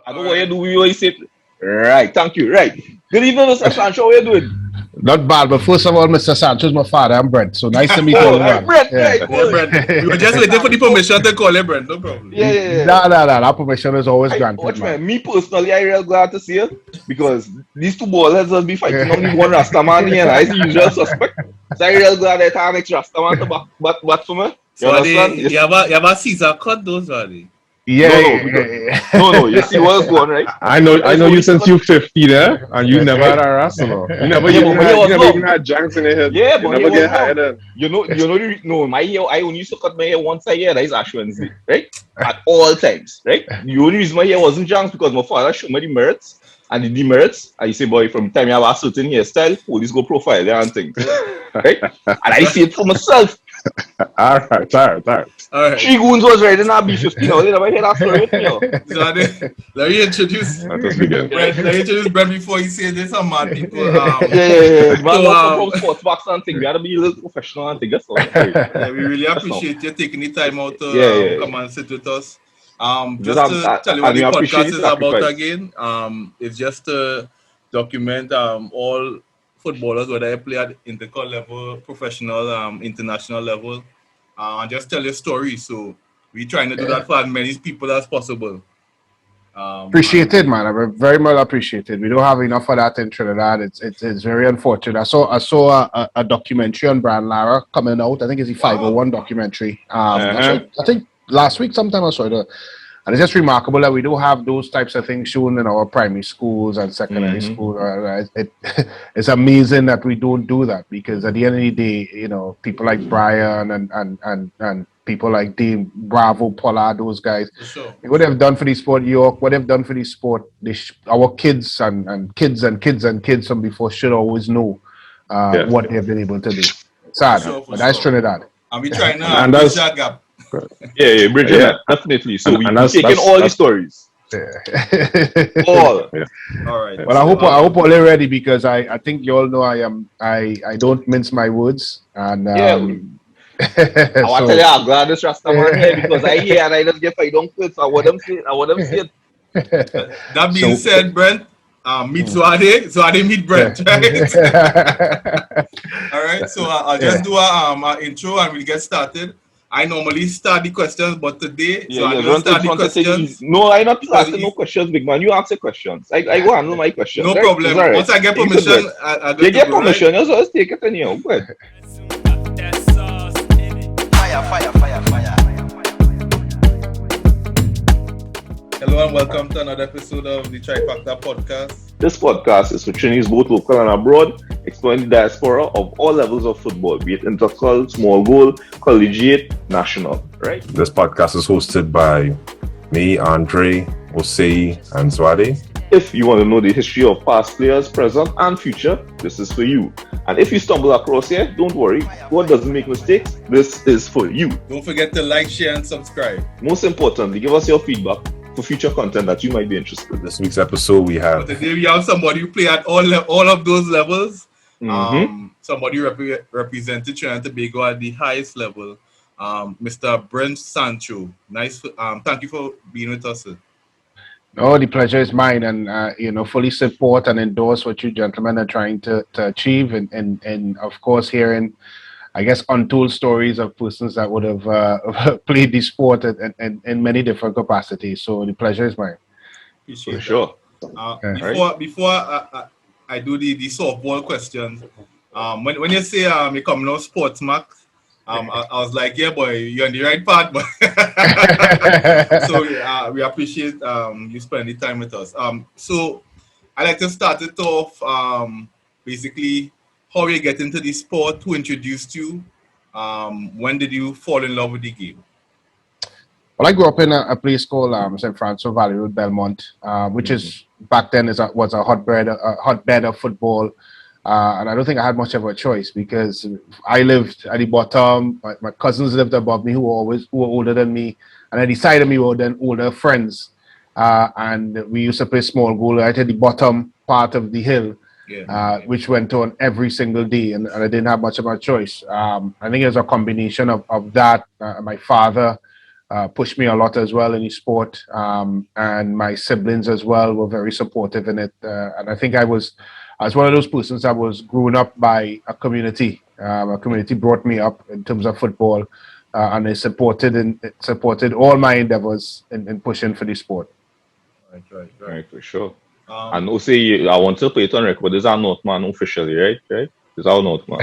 I know what you do. You say, right, thank you. Right. Good evening, Mr. Sancho. How are you doing? Not bad, but first of all, Mr. Sancho is my father. I'm Brent. So nice to meet Oh, right, everyone. Brent, Yeah. right, Yeah, good. Brent. We were just waiting for the permission to call him Brent. No problem. Yeah. Nah. That permission is always granted, Watch, man. man. Me personally, I real glad to see you because these two ballers will be fighting only one Rastaman here, and I the usual suspect. So I real glad that I next Rastaman to back for me. You So understand? you have a Caesar cut those, are they? No. You see what's going right. I know you since you're 50 there, and you never had a wrestler. You never Yeah, even but here had, was you never even long. had janks in your head. Yeah, You but never here was get higher long. than. No, my hair, I only used to cut my hair once a year. That is Ash Wednesday, right? At all times, right? The only reason my hair wasn't janks because my father showed me the merits and the demerits. And you say, boy, from the time you have a certain hairstyle, police go profile there and things, right? And I see it for myself. All right. Three goons was riding a B50 now. They never hear that story with me. So let me introduce Let us begin. Brent. Let me introduce Brent before you say there's some mad people. Yeah. Man, So, come from sports box and thing. We had to be a little professional and thing. That's all. yeah, we really appreciate you taking the time out to come and sit with us. Just to tell you what the podcast is about again. It's just to document all footballers, whether they play at intercol level, professional, international level, and just tell your story. So we're trying to do that for as many people as possible. Appreciated, man. I very much appreciated. We don't have enough of that in Trinidad. It's very unfortunate. I saw a documentary on Brand Lara coming out. I think it's the 501 documentary. I think last week sometime I saw it. And it's just remarkable that we do have those types of things shown in our primary schools and secondary school. It's amazing that we don't do that because at the end of the day, you know, people like Brian and people like Dave Bravo, Pollard, those guys, what they've done for the sport, York, what they've done for the sport, our kids and kids from before should always know what they've been able to do. Sad, but that's Trinidad. And we're trying to bridge that gap. Yeah, bridging that, definitely. So we're taking all the stories. All. Yeah. All right. Well, I hope all are ready because I think you all know I don't mince my words and I want to tell you I'm glad this Rastaman here because I hear and I just get fight on quits. I want them say That being said, Brent, meet Suade. Suade meet Brent, right? All right. So I'll just do a intro and we'll get started. I normally start the questions, but today, so I'm going to start the questions. No, I'm not asking no questions, big man. You answer questions. I go handle my questions. No problem. Right. Once I get permission, I'll you get permission, right? Just take it anyhow. Good. Fire. Hello and welcome to another episode of the Trifactor podcast. This podcast is for trainees both local and abroad, exploring the diaspora of all levels of football, be it intercol, small goal, collegiate, national, right? This podcast is hosted by me, Andre, Osei, and Zwade. If you want to know the history of past players, present and future, this is for you. And if you stumble across here, don't worry. God doesn't make mistakes. This is for you. Don't forget to like, share, and subscribe. Most importantly, give us your feedback for future content that you might be interested in. This week's episode, we have... Today we have somebody who play at all of those levels. Somebody represented Trinidad and Tobago at the highest level. Mr. Brent Sancho. Nice. Thank you for being with us, sir. No, the pleasure is mine, and fully support and endorse what you gentlemen are trying to achieve, and of course hearing, I guess, untold stories of persons that would have played the sport in many different capacities. So the pleasure is mine. Appreciate sure. Before I do the softball questions, when you say you come now sports max, I was like, yeah, boy, you're on the right path. But so we appreciate you spending time with us. So I like to start it off basically how you get into the sport, who introduced you, when did you fall in love with the game? Well, I grew up in a place called St. Francois Valley Road, Belmont, which is back then was a hotbed of football. And I don't think I had much of a choice because I lived at the bottom. My cousins lived above me who were older than me. And then the side of me were then older friends. And we used to play small goal right at the bottom part of the hill, which went on every single day. And I didn't have much of a choice. I think it was a combination of that. My father pushed me a lot as well in the sport. And my siblings as well were very supportive in it. And I think I was one of those persons that was grown up by a community. A community brought me up in terms of football, and they supported all my endeavors in pushing for the sport. Right, for sure. And also, I want to put it on record. This is our Northman officially, right? This is our Northman.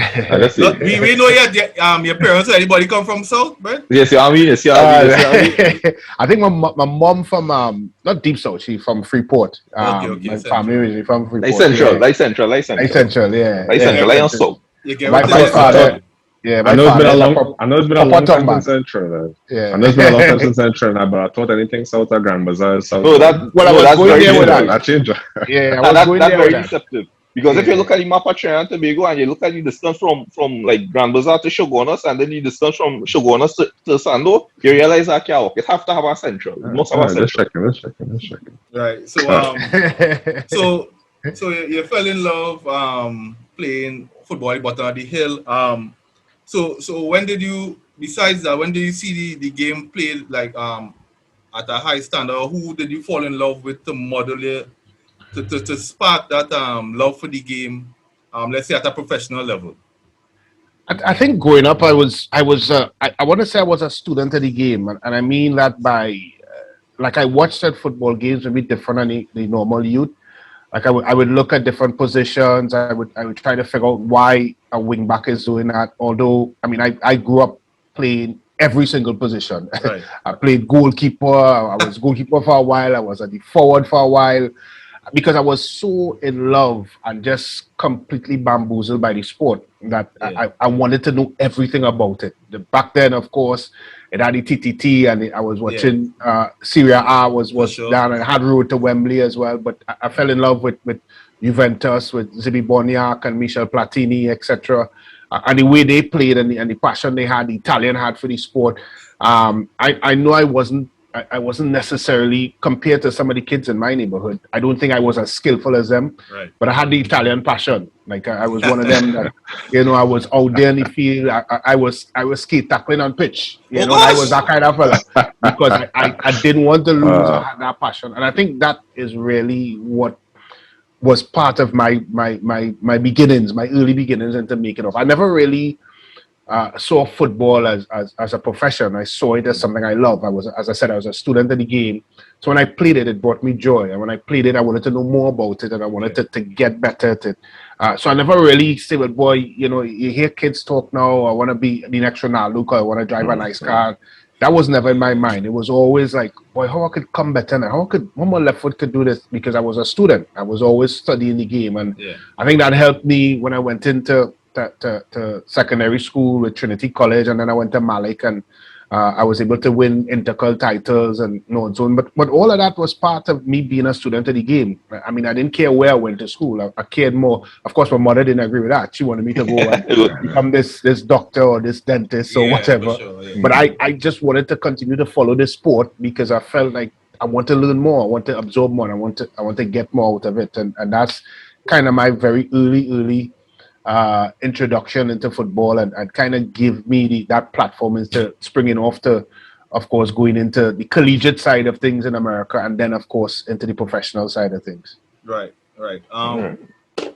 We know your parents. Anybody come from South, Brent? Yes, I mean. I think my mom from not Deep South. She's from Freeport. Okay, my family is from Freeport. Like Central, yeah. Like South. My father. Yeah, I know it's been a long time in Central. Yeah. I know it's been a long time in Central, but I thought anything south of Grand Bazaar. I was going there with that. That changed. Yeah, that's very deceptive. Because if you look at the map of Trinidad and Tobago and you look at the distance from like Grand Bazaar to Shogunas and then the distance from Shogunas to Sando, you realize that it have to have a Central. It must have a Central. Let's check. Right. So you fell in love playing football at bottom of the hill. So when did you, besides that, when did you see the game played like at a high standard? Or who did you fall in love with to model you, to spark that love for the game, let's say at a professional level? I think growing up, I want to say I was a student of the game, and I mean that by like I watched at football games maybe different than the normal youth. Like I would look at different positions. I would try to figure out why a wing back is doing that. Although, I mean, I grew up playing every single position. Right. I played goalkeeper. I was goalkeeper for a while. I was at the forward for a while because I was so in love and just completely bamboozled by the sport that I wanted to know everything about it. Back then, of course, it had the TTT, and I was watching Serie A was sure. Down, and I had road to Wembley as well. But I fell in love with Juventus, with Zibi Boniak and Michel Platini, etc. And the way they played and the passion they had, the Italian had for the sport. I know I wasn't necessarily, compared to some of the kids in my neighborhood, I don't think I was as skillful as them. Right. But I had the Italian passion. Like I was one of them that, I was out there in the field. I was skate tackling on pitch. I was that kind of fella because I didn't want to lose. I had that passion, and I think that is really what was part of my beginnings, my early beginnings into making it. I never really saw football as a profession. I saw it as something I love. As I said, I was a student of the game. So when I played it, it brought me joy. And when I played it, I wanted to know more about it, and I wanted to get better at it. So I never really say, well, boy, you hear kids talk now, I want to be the next Ronaldo, I want to drive a nice car. That was never in my mind. It was always like, boy, how I could come better now? How my left foot could do this? Because I was a student. I was always studying the game. And I think that helped me when I went into to secondary school with Trinity College, and then I went to Malick, and I was able to win intercol titles and so on. But all of that was part of me being a student of the game. I mean, I didn't care where I went to school. I cared more. Of course, my mother didn't agree with that. She wanted me to go and become this doctor or this dentist or whatever. Sure, But I just wanted to continue to follow this sport because I felt like I want to learn more. I want to absorb more. I want to get more out of it. And that's kind of my very early introduction into football, and kind of give me that platform into springing off to, of course, going into the collegiate side of things in America, and then, of course, into the professional side of things. Right.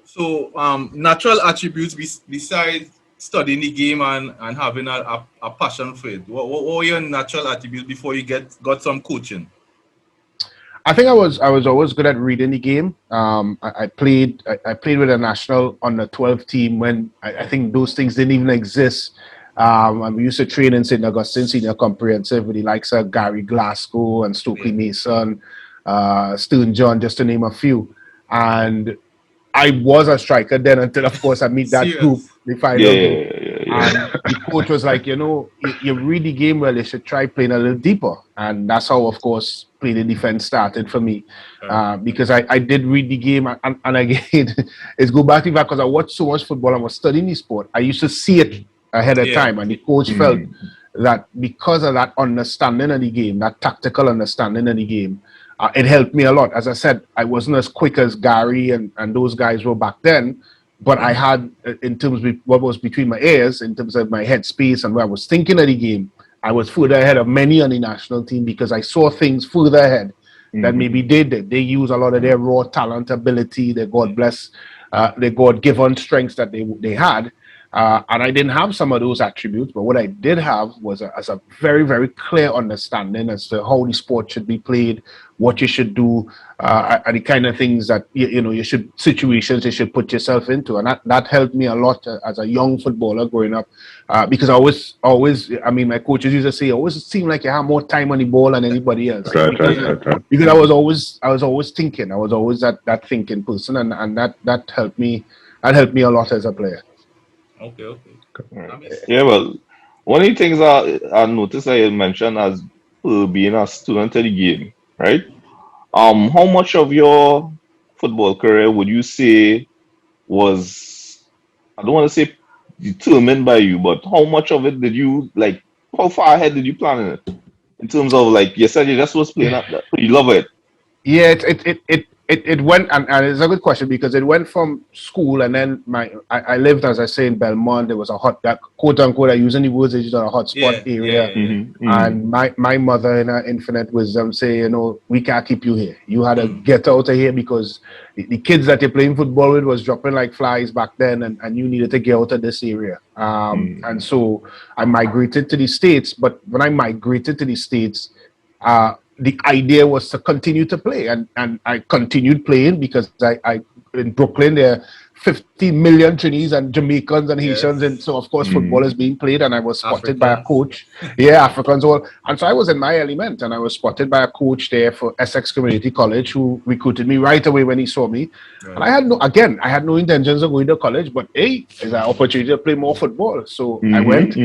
So natural attributes besides studying the game and having a passion for it, what were your natural attributes before you got some coaching? I think I was always good at reading the game. I played with a national on the 12 team when I think those things didn't even exist. We used to train in St. Augustine Senior Comprehensive with the likes of Gary Glasgow and Stokely Mason, Stern John, just to name a few. And I was a striker then until, of course, I meet that group, the final group. And the coach was like, you read the game well, you should try playing a little deeper. And that's how, of course, playing in defense started for me. Because I did read the game. And again, it's go back to that because I watched so much football and was studying the sport. I used to see it ahead of time. And the coach felt that because of that understanding of the game, that tactical understanding of the game, it helped me a lot. As I said, I wasn't as quick as Gary and those guys were back then. But I had, in terms of what was between my ears, in terms of my head space and where I was thinking of the game, I was further ahead of many on the national team because I saw things further ahead that maybe they did. They use a lot of their raw talent, ability, their their God-given strengths that they had. And I didn't have some of those attributes, but what I did have was a very, very clear understanding as to how the sport should be played, what you should do, and the kind of things that situations you should put yourself into, and that helped me a lot as a young footballer growing up, because I always, I mean, my coaches used to say, always seemed like you have more time on the ball than anybody else. Because I was always thinking, I was always that thinking person, and that helped me. That helped me a lot as a player. Okay. Yeah, well, one of the things I noticed I mentioned as being a student of the game, right? How much of your football career would you say was, I don't want to say determined by you, but how much of it did you, like, how far ahead did you plan in it? In terms of, like, you said you just was playing at that, you love it. Yeah, it went, and it's a good question because it went from school, and then I lived, as I say, in Belmont. There was a that quote unquote, I using the words, it's a hotspot area. And my mother, in her infinite wisdom, say, we can't keep you here. You had to get out of here because the kids that you're playing football with was dropping like flies back then, and you needed to get out of this area. And so I migrated to the States. But when I migrated to the States, the idea was to continue to play, and I continued playing because I in Brooklyn there are 50 million Trinidadians and Jamaicans and Haitians, and so of course football is being played, and I was spotted by a coach. Africans all, and so I was in my element, and I was spotted by a coach there for Essex Community College who recruited me right away when he saw me. And I had no intentions of going to college, but hey, there's an opportunity to play more football, so I went.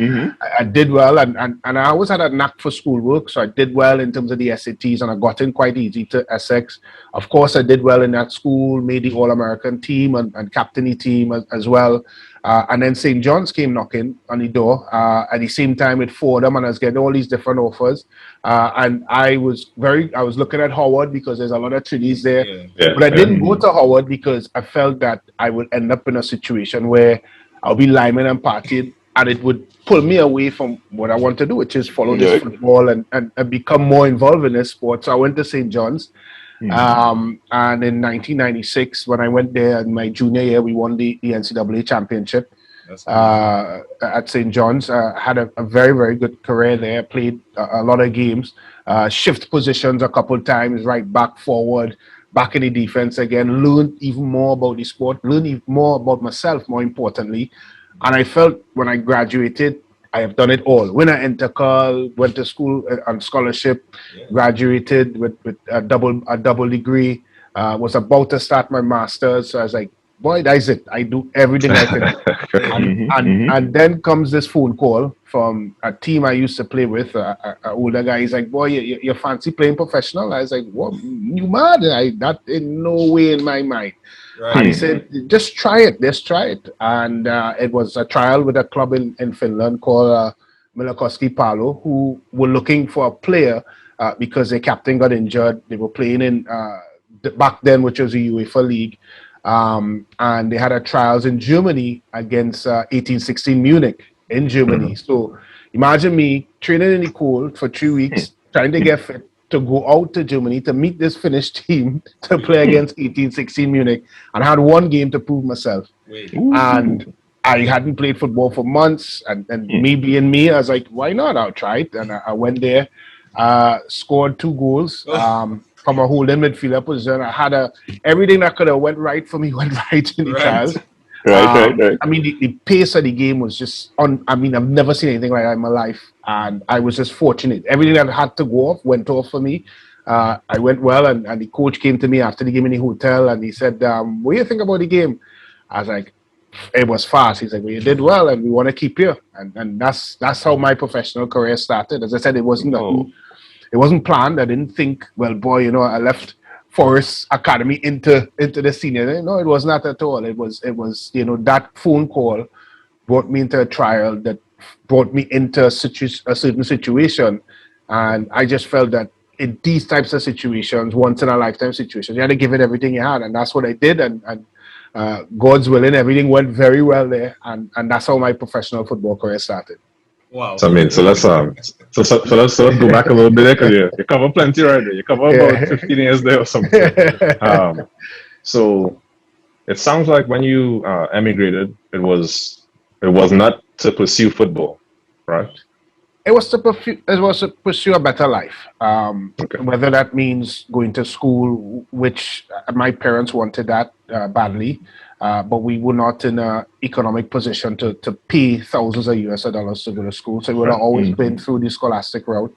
I did well, and I always had a knack for schoolwork, so I did well in terms of the SATs, and I got in quite easy to Essex. Of course, I did well in that school, made the All-American team and captain the team as well. And then St. John's came knocking on the door at the same time with Fordham, and I was getting all these different offers. And I was looking at Howard because there's a lot of Trinidadians there. But I didn't go to Howard because I felt that I would end up in a situation where I'll be liming and partying, and it would pull me away from what I want to do, which is follow this football and become more involved in this sport. So I went to St. John's. And in 1996, when I went there in my junior year, we won the NCAA championship at St. John's. Had a very, very good career there. Played a lot of games, shift positions a couple times, right back, forward, back in the defense again. Learned even more about the sport. Learned even more about myself, more importantly. And I felt when I graduated, I have done it all. When I entered Carl, went to school on scholarship, graduated with a double degree, was about to start my master's. So I was like, boy, that's it. I do everything I can. And then comes this phone call from a team I used to play with, an older guy. He's like, boy, you fancy playing professional? I was like, what? You mad? That in no way in my mind. And he said, just try it. And it was a trial with a club in Finland called Myllykosken Pallo, who were looking for a player because their captain got injured. They were playing in back then, which was the UEFA League. And they had a trials in Germany against 1816 Munich in Germany. So imagine me training in the cold for 3 weeks, trying to get fit, to go out to Germany to meet this Finnish team to play against 1816 Munich, and I had one game to prove myself. And I hadn't played football for months, and me being me, I was like, why not? I'll try it. And I went there, scored 2 goals from a holding midfielder position. I had everything that could have went right for me went right in the trials. Right. I mean, the pace of the game was just I've never seen anything like that in my life, and I was just fortunate. Everything that had to go off went off for me. I went well, and the coach came to me after the game in the hotel, and he said, what do you think about the game? I was like, it was fast. He's like, well, you did well, and we want to keep you. And that's how my professional career started. As I said, it wasn't planned. I didn't think, well, boy, I left Forest Academy into the senior. No, it was not at all. It was that phone call brought me into a trial that brought me into a certain situation, and I just felt that in these types of situations, once in a lifetime situations, you had to give it everything you had, and that's what I did. And God's willing, everything went very well there, and that's how my professional football career started. Wow. So I mean, so let's go back a little bit because you cover plenty right there. You cover about 15 years there or something. So it sounds like when you emigrated, it was not to pursue football, right? It was to pursue a better life. Whether that means going to school, which my parents wanted that badly, but we were not in an economic position to pay thousands of US dollars to go to school. So we would have always been through the scholastic route.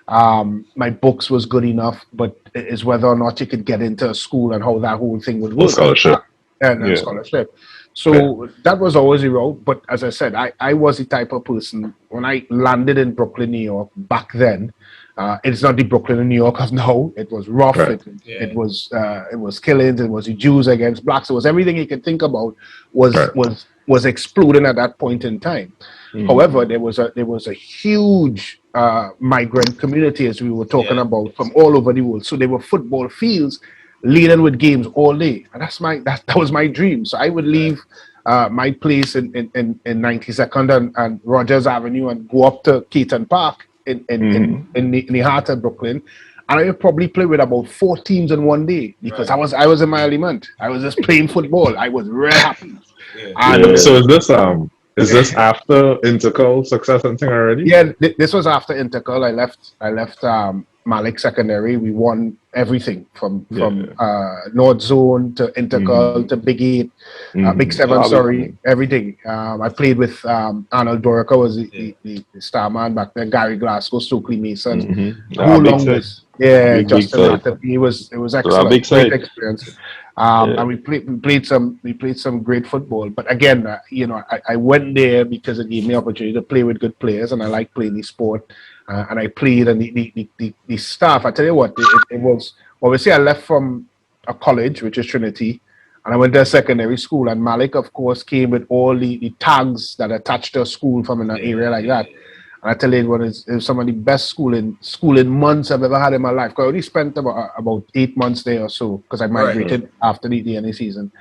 My books was good enough, but it is whether or not you could get into a school and how that whole thing would work. Scholarship. And scholarship. So that was always a road. But as I said, I was the type of person, when I landed in Brooklyn, New York, back then, it's not the Brooklyn, New York of now. It was rough. Right. It was killings. It was the Jews against blacks. It was everything you could think about was exploding at that point in time. However, there was a huge migrant community, as we were talking about, from all over the world. So there were football fields leading with games all day, and that was my dream. So I would leave my place in 92nd and Rogers Avenue and go up to Keaton Park in the heart of Brooklyn, and I would probably play with about 4 teams in one day because I was in my element. I was just playing football. I was really happy. So is this after Intercal success and thing already? Yeah, this was after Intercal. I left Malick Secondary. We won everything from North Zone to Intercal to Big 8, Big 7, everything. I played with Arnold Dorica was the star man back then, Gary Glasgow, Stokely Mason. Who long this? Yeah, Justin Latte. It was excellent. Great experience. And we played some great football. But again, I went there because it gave me opportunity to play with good players, and I like playing the sport. And I played, and the staff, I tell you what, it was, obviously I left from a college, which is Trinity, and I went to a secondary school, and Malick, of course, came with all the tags that attached to a school from an area like that. And I tell you what, it was some of the best schooling months I've ever had in my life. I only spent about 8 months there or so, because I migrated after the NA season.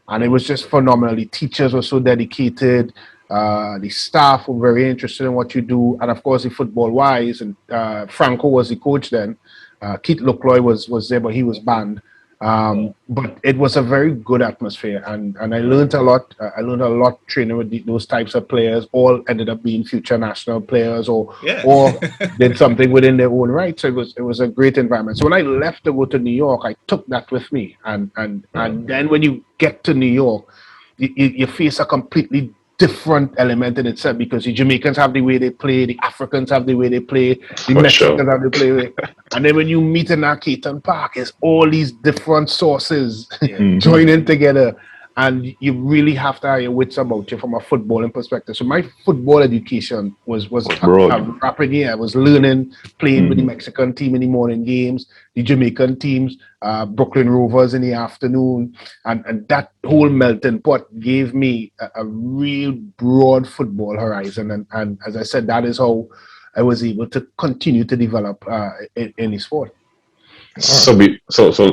And it was just phenomenal. The teachers were so dedicated. The staff were very interested in what you do, and of course the football wise, and Franco was the coach then. Keith Lucloy was there, but he was banned. But it was a very good atmosphere, and I learned a lot. I learned a lot training with those types of players. All ended up being future national players, or did something within their own right. So it was a great environment. So when I left to go to New York, I took that with me, and then when you get to New York, you face a completely different element in itself, because the Jamaicans have the way they play, the Africans have the way they play, the Mexicans have the play, and then when you meet in that Keaton Park, it's all these different sources joining together, and you really have to have your wits about you from a footballing perspective. So my football education was a rapid year. I was learning, playing with the Mexican team in the morning games, the Jamaican teams, Brooklyn Rovers in the afternoon, and that whole melting pot gave me a real broad football horizon. And as I said, that is how I was able to continue to develop in the sport. So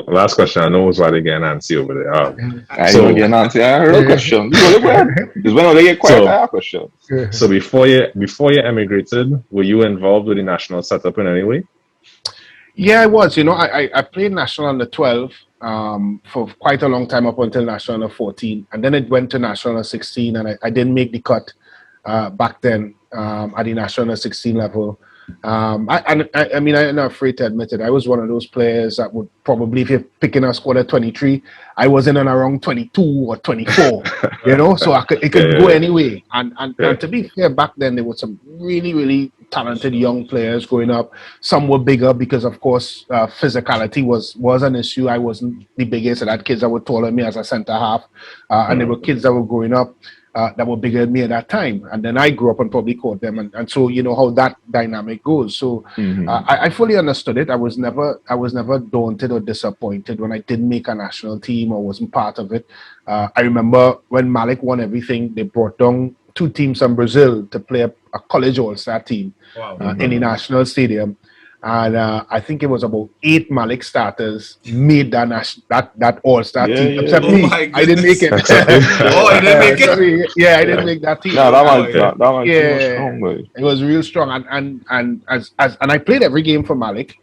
last question. I know it's why they get Nancy over there. I don't get Nancy. I heard a question. This when they get quiet, I have questions. So before you emigrated, were you involved with the national setup in any way? Yeah, I was. I played national under 12 for quite a long time, up until national under 14, and then it went to national under 16, and I didn't make the cut back then at the national under 16 level. I mean, I'm not afraid to admit it. I was one of those players that would probably, if you're picking a squad at 23, I was in and around 22 or 24, so it could go anyway. And to be fair, back then there were some really, really talented young players growing up. Some were bigger because, of course, physicality was an issue. I wasn't the biggest, and I had kids that were taller than me as a centre half, and there were kids that were growing up that were bigger than me at that time, and then I grew up and probably caught them, and so you know how that dynamic goes. So I fully understood it. I was never daunted or disappointed when I didn't make a national team or wasn't part of it. I remember when Malick won everything, they brought down 2 teams from Brazil to play a college all-star team in the national stadium. And I think it was about 8 Malick starters made that All-Star team. Except me. I didn't make it. I didn't make it? Yeah, I didn't make that team. No, that man too strong, boy. It was real strong. And I played every game for Malick,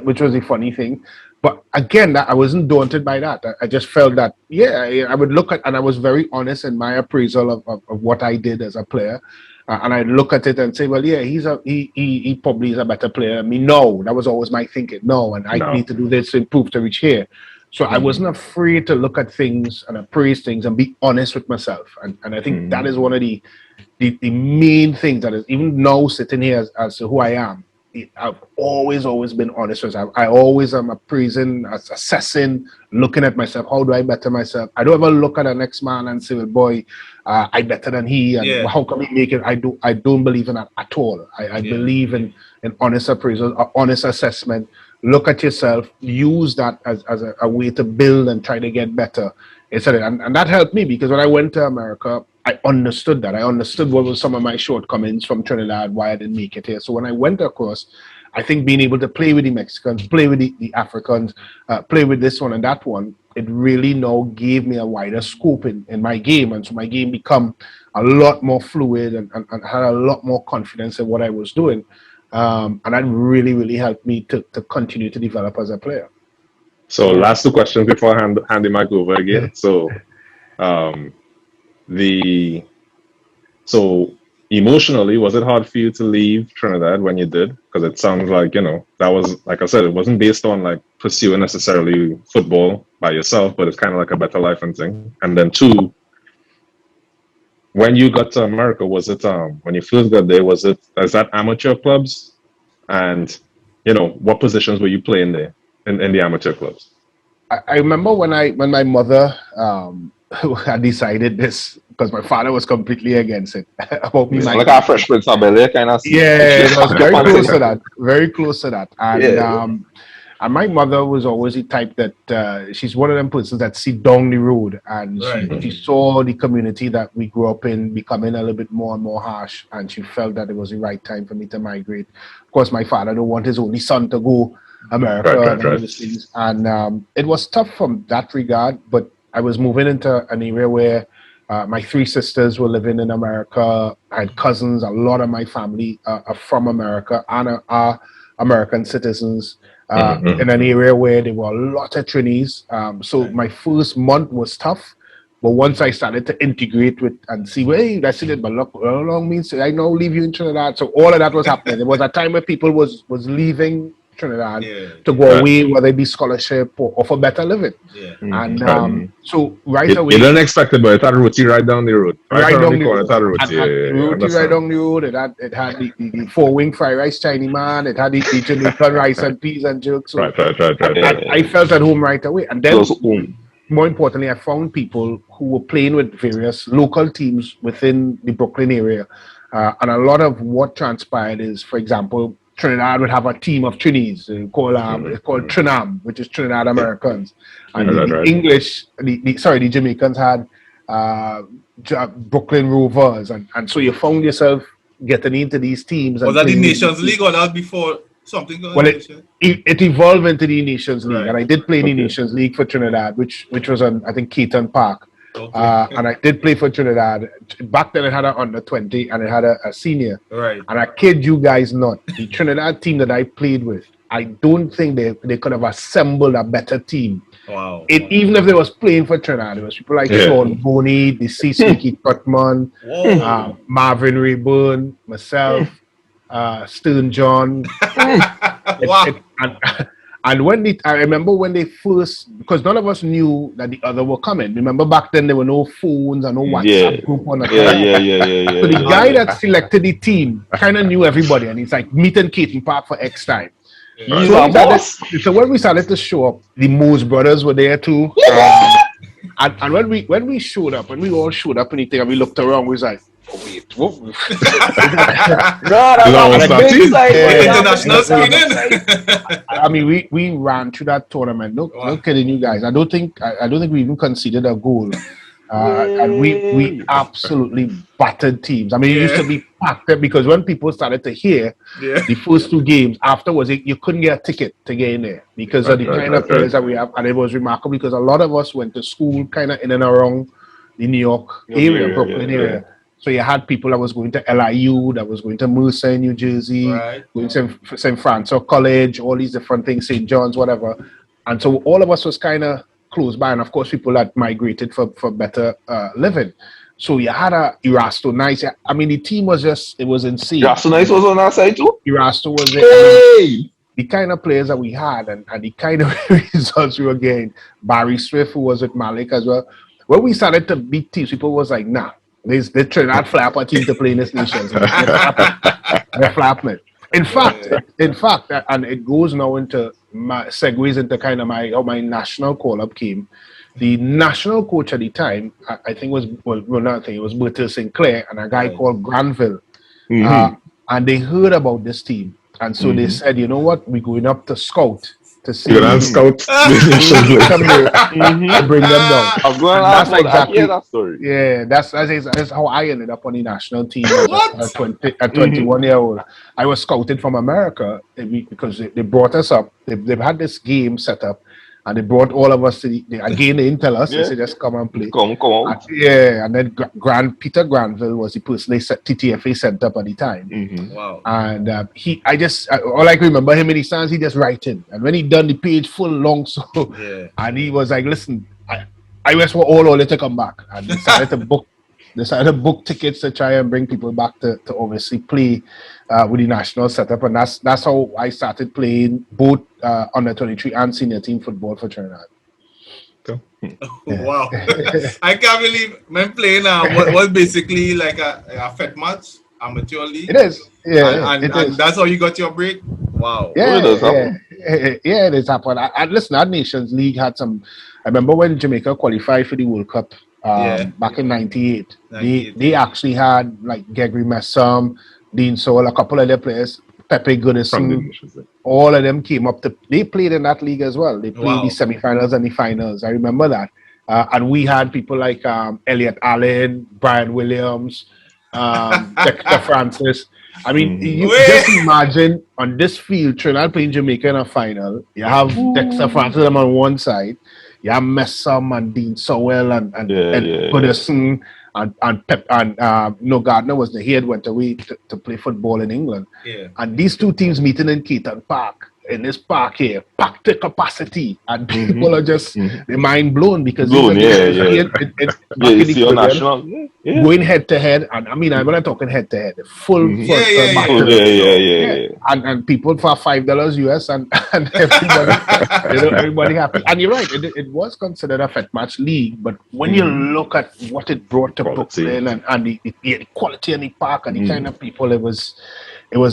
which was a funny thing. But again, I wasn't daunted by that. I just felt that, I would look at, and I was very honest in my appraisal of what I did as a player. And I look at it and say, well, yeah, he probably is a better player than me. No, that was always my thinking. No, and I need to do this to improve to reach here. So I wasn't afraid to look at things and appraise things and be honest with myself. And I think that is one of the main things that is, even now sitting here as to who I am, I've always been honest with myself. I always am appraising, assessing, looking at myself. How do I better myself? I don't ever look at the next man and say, well, boy, I better than he, and how can we make it? I don't believe in that at all. I believe in honest appraisal, honest assessment. Look at yourself, use that as a way to build and try to get better. And that helped me, because when I went to America, I understood that. I understood what was some of my shortcomings from Trinidad, why I didn't make it here. So when I went across, I think being able to play with the Mexicans, play with the Africans, play with this one and that one, it really now gave me a wider scope in my game. And so my game become a lot more fluid and had a lot more confidence in what I was doing. And that really, really helped me to continue to develop as a player. So last 2 questions before I hand the mic over again. So emotionally, was it hard for you to leave Trinidad when you did? Because it sounds like, that was, like I said, it wasn't based on like pursuing necessarily football by yourself, but it's kind of like a better life and thing. And then 2, when you got to America, was it when you first got there, is that amateur clubs? And what positions were you playing there in the amateur clubs? I remember when my mother had decided this, because my father was completely against it. About me, like a Fresh Prince of Bel-Air kind of. Yeah, it was very close to that. Very close to that. And my mother was always the type that she's one of them persons that see down the road, and she saw the community that we grew up in becoming a little bit more and more harsh, and she felt that it was the right time for me to migrate. Of course, my father don't want his only son to go America and all these things, and it was tough from that regard. But I was moving into an area where my 3 sisters were living in America. I had cousins. A lot of my family are from America and are American citizens. In an area where there were a lot of Trinis. So my first month was tough, but once I started to integrate with and see, hey, that's it, but look, how long means I now leave you in Trinidad. So all of that was happening. There was a time where people was leaving Trinidad to go away, whether it be scholarship or for better living. And so away, you didn't expect it, but it had Ruti right down the road. Right down the road. Ruti right down the road. It had the 4-wing fried rice Chinese man. It had the Jamaican rice and peas and jerk. So I felt at home right away. And then, more importantly, I found people who were playing with various local teams within the Brooklyn area. And a lot of what transpired is, for example, Trinidad would have a team of Trinis called Trinam, which is Trinidad Americans, and the Jamaicans had Brooklyn Rovers, and so you found yourself getting into these teams. Was that the Nations League or that before something? Well, it evolved into the Nations League, and I did play in the Nations League for Trinidad, which was on, I think, Keaton Park. And I did play for Trinidad. Back then, it had an under-20 and it had a senior. Right. And I kid you guys not, the Trinidad team that I played with, I don't think they could have assembled a better team. Wow. Even if they was playing for Trinidad, there was people like Sean Boney, the Siki Trotman, Marvin Rayburn, myself, Stern John. And I remember when they first, because none of us knew that the other were coming. Remember back then there were no phones and no WhatsApp group on the So the guy that selected the team kind of knew everybody, and he's like, meet in Keaton Park for X time. So when we started to show up, the Moose brothers were there too. And when we showed up, when we all showed up and we looked around, we was like, oh, wait, what? International screening. I mean, we ran through that tournament. No kidding you guys. I don't think we even conceded a goal. And we absolutely battered teams. I mean, it used to be packed up because when people started to hear the first 2 games, afterwards, you couldn't get a ticket to get in there because of the kind of players that we have. And it was remarkable because a lot of us went to school kind of in and around the New York area, Brooklyn area. So you had people that was going to LIU, that was going to Mercer in New Jersey, going to St. Francis College, all these different things, St. John's, whatever. And so all of us was kind of close by, and of course people that migrated for better living. So you had a Erasto Nice. I mean, the team was just, it was insane. Erasto Nice was on our side too? Erasto was there. Hey! I mean, the kind of players that we had and the kind of results we were getting. Barry Swift, who was with Malick as well. When we started to beat teams, people was like, nah, they Trinidad Flapper team to play in this nation. They're flapping. In fact, and it goes now into segues into kind of how my national call-up came. The national coach at the time, I think it was Bertil Sinclair and a guy called Granville. And they heard about this team. And so they said, you know what, we're going up to scout to see. You're on scout. To bring them down. I was going to ask exactly that story. Yeah, that's how I ended up on the national team at 21 years old. I was scouted from America because they brought us up. They've had this game set up. And they brought all of us to again, they didn't tell us. They said, just come and play. Come on. And then Peter Granville was the person they TTFA sent up at the time. Wow. And all I can remember him in the stands, he just writing. And when he done the page full long, and he was like, listen, I wish we're all to come back. And they started to book tickets to try and bring people back to obviously play with the national setup, and that's how I started playing both under 23 and senior team football for Trinidad. Wow. I can't believe when playing was basically like a FPATT match, amateur league. It is. And that's how you got your break? Wow. Yeah, it has happened. Listen, our Nations League had some. I remember when Jamaica qualified for the World Cup back in '98. They actually had like Gregory Messam, Dean Sowell, a couple of their players, Pepe Goodison, all of them came up they played in that league as well. They played the semi-finals and the finals. I remember that. And we had people like Elliot Allen, Brian Williams, Dexter Francis. I mean, you just imagine on this field, Trinidad playing Jamaica in a final. You have Dexter Francis on one side. You have Messam and Dean Sowell and Goodison. And Pep and Gardner was he had went away to play football in England. And these two teams meeting in Keaton Park, in this park here, packed to capacity, and people are just they're mind blown because going head to head, and I mean I'm not talking head to head, full and people for $5 US and everybody everybody happy. And you're right, it was considered a FPATT match league, but when you look at what it brought to Brooklyn and the quality in the park and the kind of people, it was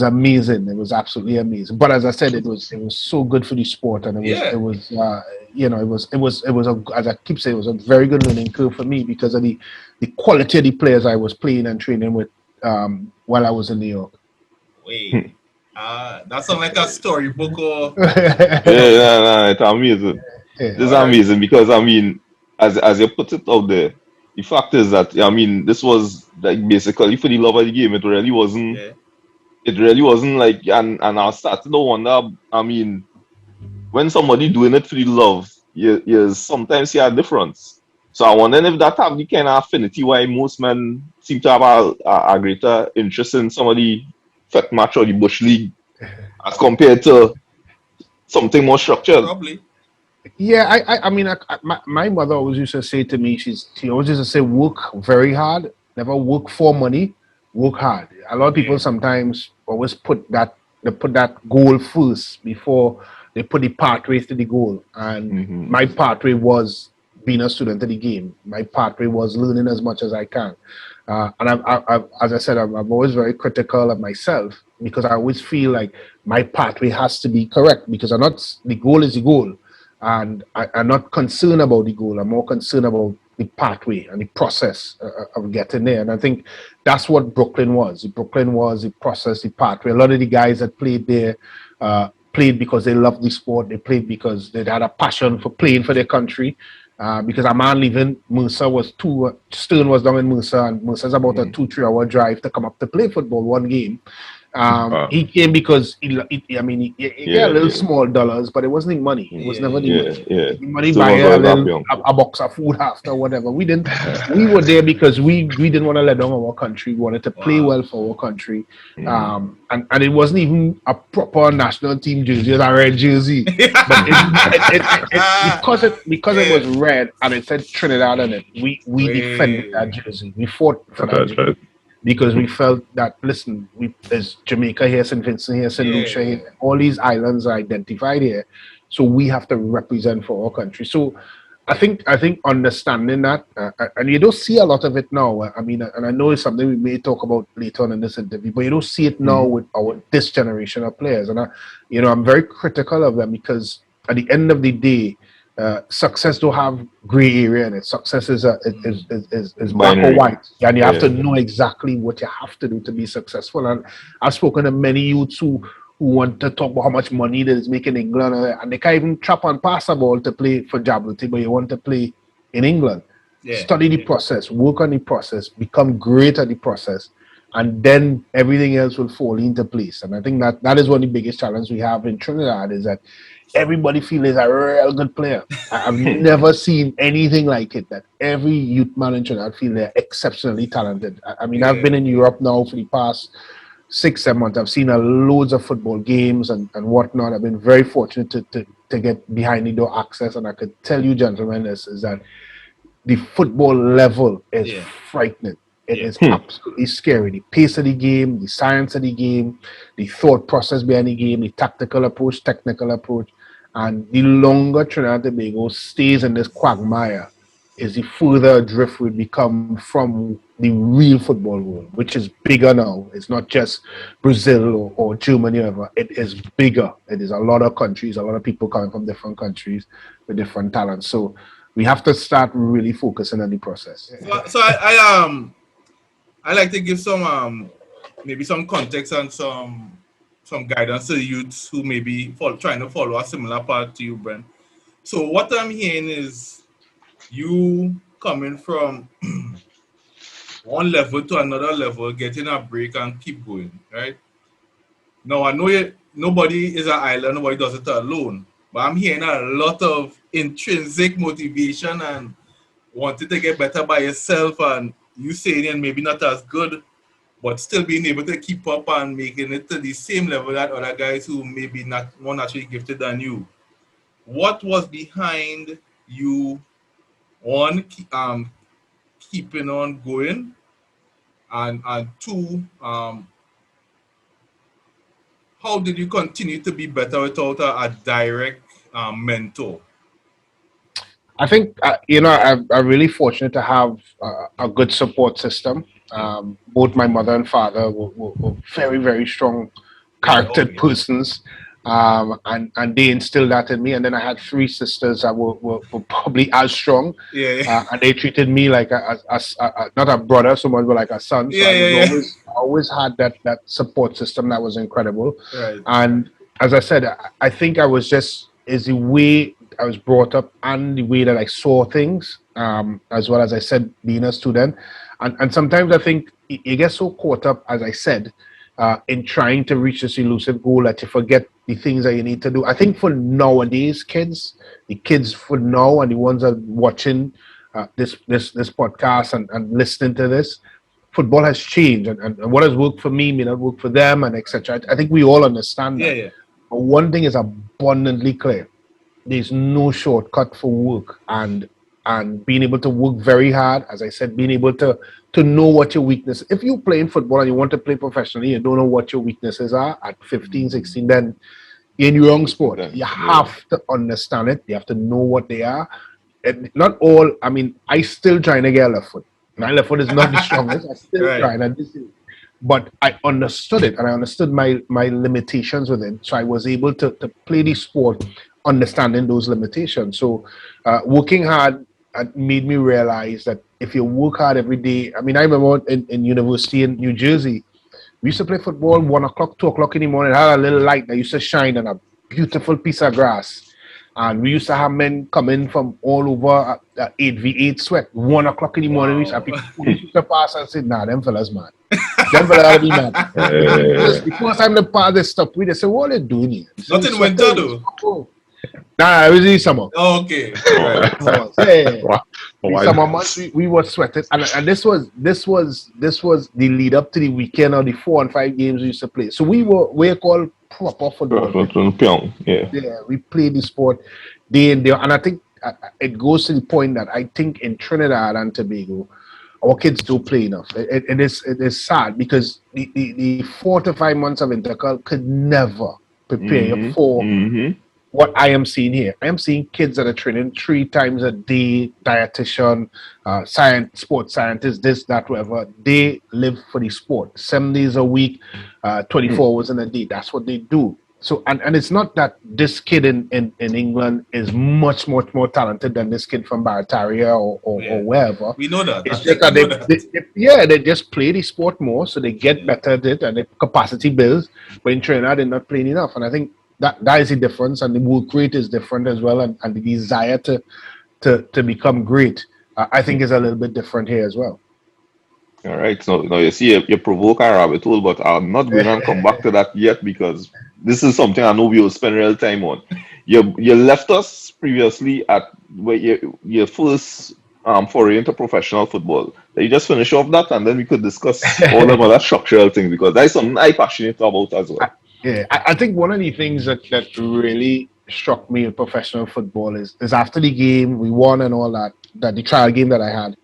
amazing. It was absolutely amazing. But as I said, it was so good for the sport, and it was as I keep saying, it was a very good learning curve for me because of the quality of the players I was playing and training with while I was in New York. Wait, that sounds like a storybook or it's amazing. It's amazing because I mean, as you put it out there, the fact is that I mean this was like basically for the love of the game. It really wasn't. It really wasn't like, and I started to wonder, I mean, when somebody doing it for the love, you sometimes see a difference. So I wonder if that have the kind of affinity why most men seem to have a greater interest in some of the FPATT match or the Bush League as compared to something more structured. Probably. Yeah, I mean, my mother always used to say to me, she always used to say, work very hard, never work for money. Work hard. A lot of people sometimes always put that goal first before they put the pathway to the goal. And my pathway was being a student of the game. My pathway was learning as much as I can. And I've, as I said, I'm always very critical of myself because I always feel like my pathway has to be correct because the goal is the goal. And I'm not concerned about the goal. I'm more concerned about the pathway and the process of getting there. And I think that's what Brooklyn was. Brooklyn was the process, the pathway. A lot of the guys that played there played because they loved the sport. They played because they had a passion for playing for their country. because a man leaving Mercer was Stern was down in Mercer, and Mercer's about a 2-3 hour drive to come up to play football one game. He came because he got a little small dollars, but it wasn't the money. It was never the money. The money buy a box of food after whatever. We didn't. We were there because we didn't want to let down our country. We wanted to play well for our country. And it wasn't even a proper national team jersey. It was a red jersey, but because it was red and it said Trinidad on it. We defended that jersey. We fought for that jersey. Because we felt that, listen, there's Jamaica here, St. Vincent here, St. Lucia here, all these islands are identified here, so we have to represent for our country. So I think understanding that, and you don't see a lot of it now. I mean, and I know it's something we may talk about later on in this interview, but you don't see it now with this generation of players. And I'm very critical of them because at the end of the day, success don't have gray area in it. Success is black or white, and you have to know exactly what you have to do to be successful. And I've spoken to many youths who want to talk about how much money they make in England, and they can't even trap and pass a ball to play for Djibouti, but you want to play in England. Study the process, work on the process, become great at the process, and then everything else will fall into place. And I think that is one of the biggest challenges we have in Trinidad, is that everybody feels he's a real good player. I've never seen anything like it, that every youth man in Trinidad feel they're exceptionally talented. I mean, I've been in Europe now for the past 6-7 months. I've seen loads of football games and whatnot. I've been very fortunate to get behind the door access, and I could tell you, gentlemen, is that the football level is frightening. It is absolutely scary. The pace of the game, the science of the game, the thought process behind the game, the tactical approach, technical approach. And the longer Trinidad and Tobago stays in this quagmire, is the further adrift we become from the real football world, which is bigger now. It's not just Brazil or Germany or whatever. It is bigger. It is a lot of countries, a lot of people coming from different countries with different talents. So we have to start really focusing on the process. So I like to give some maybe some context and some guidance to the youths who may be trying to follow a similar path to you, Brent. So what I'm hearing is you coming from one level to another level, getting a break and keep going, right? Now, I know nobody is an island, nobody does it alone, but I'm hearing a lot of intrinsic motivation and wanting to get better by yourself, and you saying it maybe not as good, but still being able to keep up and making it to the same level that other guys who maybe not more naturally gifted than you. What was behind you, one, keeping on going, and two, how did you continue to be better without a direct mentor? I think, I'm really fortunate to have a good support system. Both my mother and father were very, very strong charactered persons. And they instilled that in me. And then I had 3 sisters that were probably as strong. And they treated me like not a brother so much, but like a son. So I always had that support system that was incredible. Right. And as I said, I think is the way I was brought up and the way that I saw things, as well as I said, being a student. And sometimes I think you get so caught up, as I said, in trying to reach this elusive goal that you forget the things that you need to do. I think for nowadays the kids for now and the ones that are watching this podcast and listening to this, football has changed, and what has worked for me may not work for them, and etc. I think we all understand that. But one thing is abundantly clear: there's no shortcut for work, and being able to work very hard, as I said, being able to know what your weakness. If you're playing football and you want to play professionally, you don't know what your weaknesses are at 15, 16, then you're in your wrong sport. You have to understand it. You have to know what they are. And not all. I mean, I still trying to get a left foot. My left foot is not the strongest. I still trying. But I understood it, and I understood my limitations with it. So I was able to play the sport, understanding those limitations. So working hard made me realize that if you work hard every day, I mean, I remember in university in New Jersey, we used to play football 1 o'clock, 2 o'clock in the morning. It had a little light that used to shine on a beautiful piece of grass. And we used to have men come in from all over 8v8 sweat. 1 o'clock in the morning, we used to pass and say, nah, them fellas, man. Them fellas gotta be mad. The first time they pass this stuff, we just say, what are they doing here? Not in winter, though. Nah, it was in summer. Oh, okay. Summer months we were sweating, and this was the lead up to the weekend of the 4 and 5 games we used to play. So we're called proper football. Yeah, we played the sport day and day, and I think it goes to the point that I think in Trinidad and Tobago, our kids don't play enough. It is sad because the 4 to 5 months of intercal could never prepare you for what I am seeing here. I am seeing kids that are training 3 times a day, dietitian, sports scientist, this, that, whatever. They live for the sport. 7 days a week, 24 hours in a day. That's what they do. So, and it's not that this kid in England is much more talented than this kid from Barataria or wherever. We know that. It's just that they just play the sport more, so they get better at it, and the capacity builds. But in Trinidad, they're not playing enough. And I think that is the difference, and the work rate is different as well, and the desire to become great, I think, is a little bit different here as well. All right, so now you see you provoke a rabbit hole, but I'm not going to come back to that yet because this is something I know we will spend real time on. You left us previously at your first foray into professional football. You just finish off that, and then we could discuss all the other structural things because that's something I'm passionate about as well. Yeah, I think one of the things that really struck me in professional football is after the game, we won and all that the trial game that I had,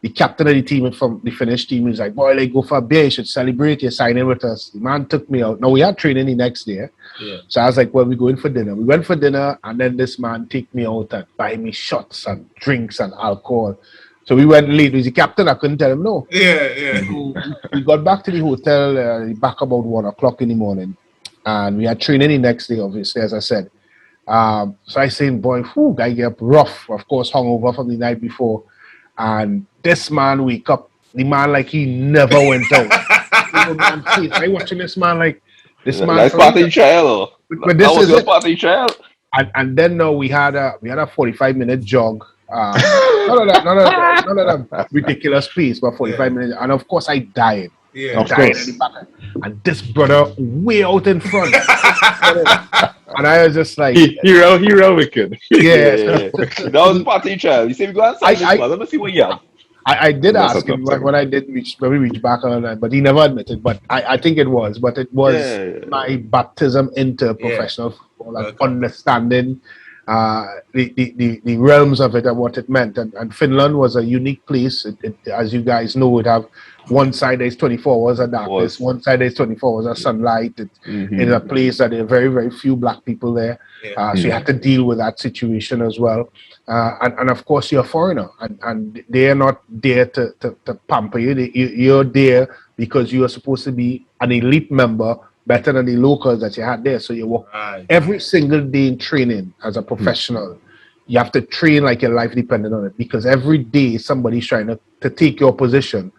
the captain of the team from the Finnish team was like, boy, like, go for a beer, you should celebrate, you're signing with us. The man took me out. Now, we had training the next day. Yeah. So I was like, well, we're going for dinner. We went for dinner, and then this man take me out and buy me shots and drinks and alcohol. So we went late. He was the captain. I couldn't tell him no. Yeah. So we got back to the hotel back about 1 o'clock in the morning. And we had training the next day, obviously, as I said. So I said, boy, guy get up rough, of course, hungover from the night before. And this man wake up, the man like he never went out. I watching this man like, this man. That's party trial. But this is your party trial. And then now we had a 45-minute jog. None of that ridiculous pace, but 45 minutes. And of course, I died. Yeah, of course. And this brother way out in front. And I was just like, hero wicked. Yeah. That was party trial. You say we go and sign this man. Let me see what you have. I did ask him when we reached back on that, but he never admitted. But I think it was. But it was my baptism into professional football and understanding the realms of it and what it meant. And Finland was a unique place. It, as you guys know, it have one side there's 24 hours of darkness, one side there's 24 hours of sunlight. It's a place that there are very, very few black people there. So you have to deal with that situation as well. And of course, you're a foreigner, and they're not there to pamper you. You're there because you are supposed to be an elite member, better than the locals that you had there. So you work every single day in training as a professional. You have to train like your life depended on it, because every day somebody's trying to take your position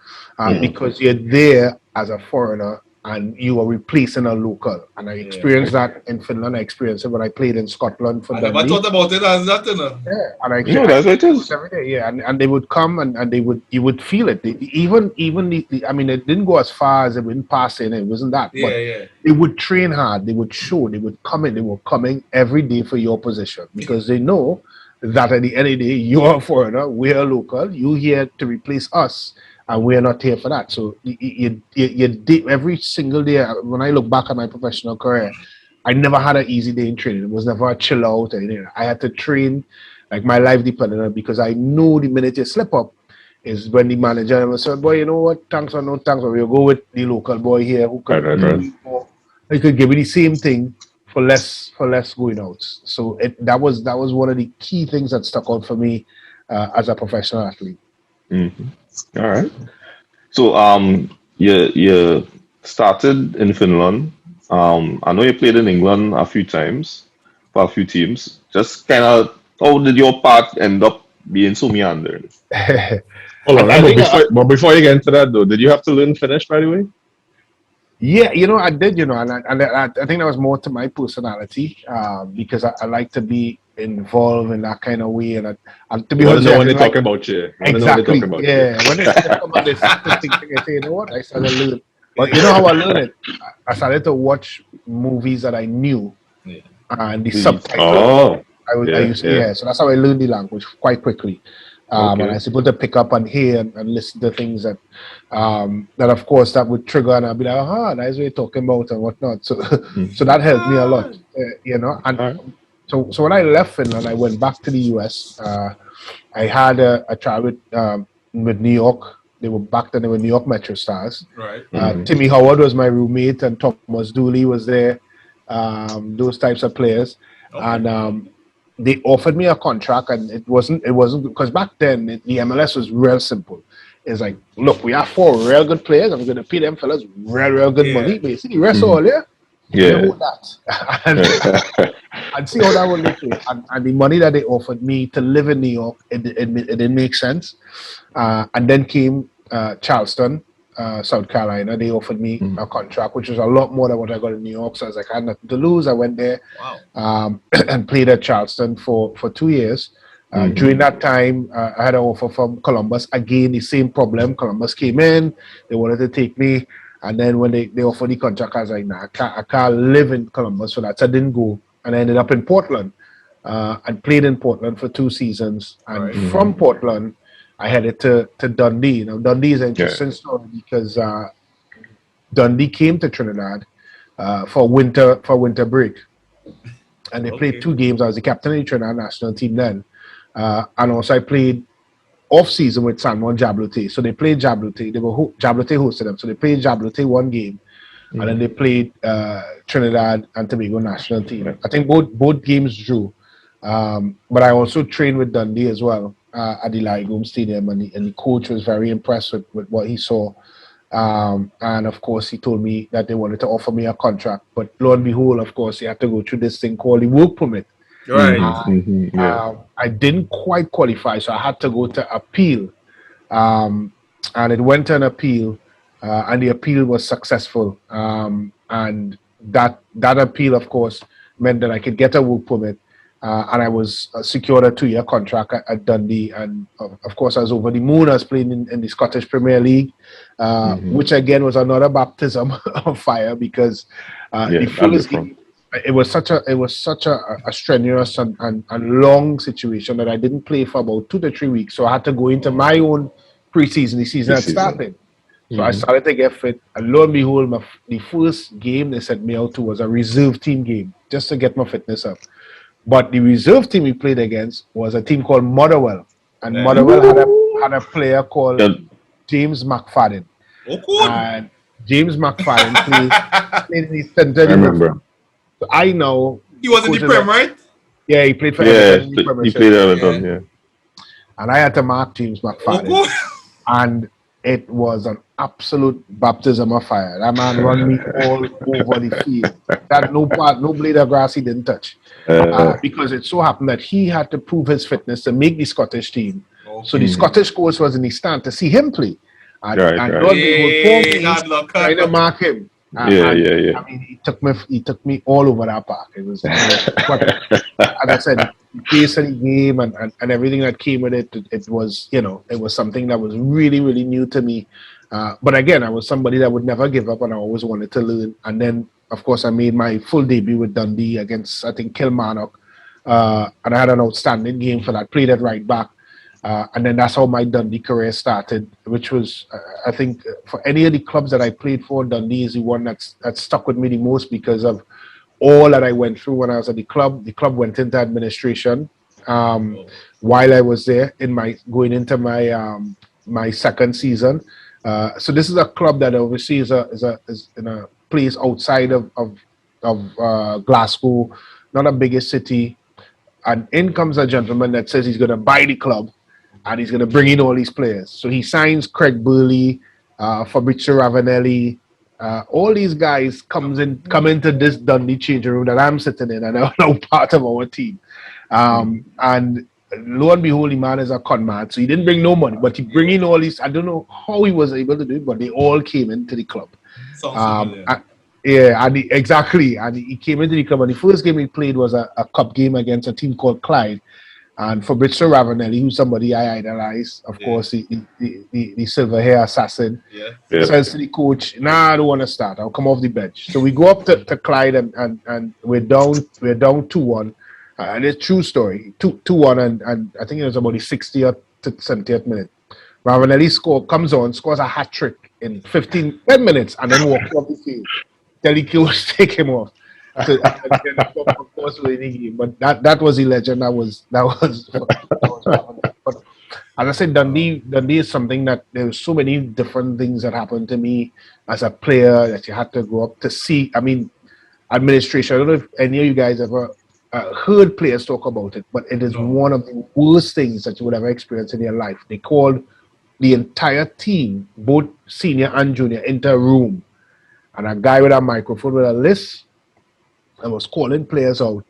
because you're there as a foreigner and you are replacing a local. And I experienced that in Finland. I experienced it when I played in Scotland for Dundee. I never thought about it as that, you know. Yeah, and I that's what it is. Every day, yeah, and they would come and you would feel it. Even I mean, it didn't go as far as it wouldn't pass in. It wasn't that. But they would train hard. They would show. They would come in. They were coming every day for your position because they know that at the end of the day, you're a foreigner, we're a local, you're here to replace us, and we're not here for that. So you every single day, when I look back at my professional career, I never had an easy day in training. It was never a chill out. I had to train like my life depended on it, because I knew the minute you slip up is when the manager will say, boy, you know what, thanks or no thanks, or we'll go with the local boy here who could, he could give you the same thing for less going out. So that was one of the key things that stuck out for me as a professional athlete. All right. So you started in Finland. I know you played in England a few times for a few teams. Just kind of, how did your path end up being so meandering? Hold on, but before you get into that though, did you have to learn Finnish, by the way? Yeah, I did, and I think that was more to my personality because I like to be involved in that kind of way. And to be honest, honest, when they talk about you. Exactly. Yeah. When they come on this thing, I say, you know what? I started learning. But you know how I learned it? I started to watch movies that I knew, and the subtitles. I used to, so that's how I learned the language quite quickly. And I was able to pick up and hear and listen to things that of course that would trigger, and I'd be like, that's what you're talking about and whatnot. So so that helped me a lot, you know. And so when I left Finland, I went back to the US. I had a trial with New York. They were New York Metro Stars. Right. Timmy Howard was my roommate, and Thomas Dooley was there. Those types of players, and they offered me a contract, and it wasn't because back then the MLS was real simple. It's like, look, we have 4 real good players, and we're going to pay them fellas real good money. Basically, rest all that. And see how that would look like. And the money that they offered me to live in New York, it didn't make sense. And then came Charleston, South Carolina. They offered me a contract, which was a lot more than what I got in New York. So I was like, I had nothing to lose. I went there and played at Charleston for 2 years. During that time, I had an offer from Columbus. Again, the same problem. Columbus came in. They wanted to take me. And then when they offered the contract, I was like, nah, I can't live in Columbus. So that's I didn't go. And I ended up in Portland. And played in Portland for 2 seasons. And from Portland, I headed to Dundee. Now, Dundee is an interesting story because Dundee came to Trinidad for winter break. And they played 2 games. I was the captain of the Trinidad national team then. And also I played off-season with San Juan Jablotay. So they played Jablotay. Jablotay hosted them. So they played Jablotay 1 game. And then they played Trinidad and Tobago national team. I think both games drew. But I also trained with Dundee as well at the Lowlights Stadium. And the coach was very impressed with what he saw. And of course, he told me that they wanted to offer me a contract. But lo and behold, of course, you had to go through this thing called the work permit. Right. I didn't quite qualify, so I had to go to appeal. And it went to an appeal, and the appeal was successful. And that appeal, of course, meant that I could get a work permit. And I was secured a 2-year contract at Dundee. And of course, I was over the moon. I was playing in the Scottish Premier League, which again was another baptism of fire because the first game, it was such a strenuous and long situation that I didn't play for about 2 to 3 weeks. So I had to go into my own preseason. The season had started. So I started to get fit. And lo and behold, the first game they sent me out to was a reserve team game just to get my fitness up. But the reserve team we played against was a team called Motherwell. And Motherwell had a player called James McFadden. And James McFadden played in the center. I remember. So I know he was in the Prem, right? Yeah, he played for Everton. He played Everton, And I had to mark James McFadden. And it was an absolute baptism of fire. That man run me all over the field. That no blade of grass he didn't touch. Because it so happened that he had to prove his fitness to make the Scottish team. So the Scottish coach was in the stand to see him play. And trying to mark him. I mean, he took me all over that park. It was, but as I said, the pace of the game and everything that came with it. It was, it was something that was really, really new to me. But again, I was somebody that would never give up, and I always wanted to learn. And then, of course, I made my full debut with Dundee against, I think, Kilmarnock, and I had an outstanding game for that. Played at right back. And then that's how my Dundee career started, which was, I think, for any of the clubs that I played for, Dundee is the one that stuck with me the most because of all that I went through when I was at the club. The club went into administration while I was there going into my second season. So this is a club that obviously is in a place outside of Glasgow, not a biggest city. And in comes a gentleman that says he's going to buy the club. And he's going to bring in all these players. So he signs Craig Burley, Fabrizio Ravanelli. All these guys come into this Dundee changing room that I'm sitting in, and are now part of our team. And lo and behold, the man is a con man. So he didn't bring no money, but he bring in all these. I don't know how he was able to do it, but they all came into the club. Yeah, and exactly. And he came into the club, and the first game he played was a cup game against a team called Clyde. And Fabrizio Ravanelli, who's somebody I idolize, of course, the silver hair assassin, says to the coach, "Nah, I don't want to start. I'll come off the bench." So we go up to Clyde, and we're down 2-1. And it's a true story, 2-1, and I think it was about the 60th to 70th minute. Ravanelli scores a hat trick in 10 minutes, and then walks off the field. Tell the coach take him off. So, of course, winning game. But that was the legend. That was but as I said, Dundee is something that there were so many different things that happened to me as a player that you had to go up to see. I mean, administration. I don't know if any of you guys ever heard players talk about it, but it is one of the worst things that you would ever experience in your life. They called the entire team, both senior and junior, into a room, and a guy with a microphone with a list and was calling players out,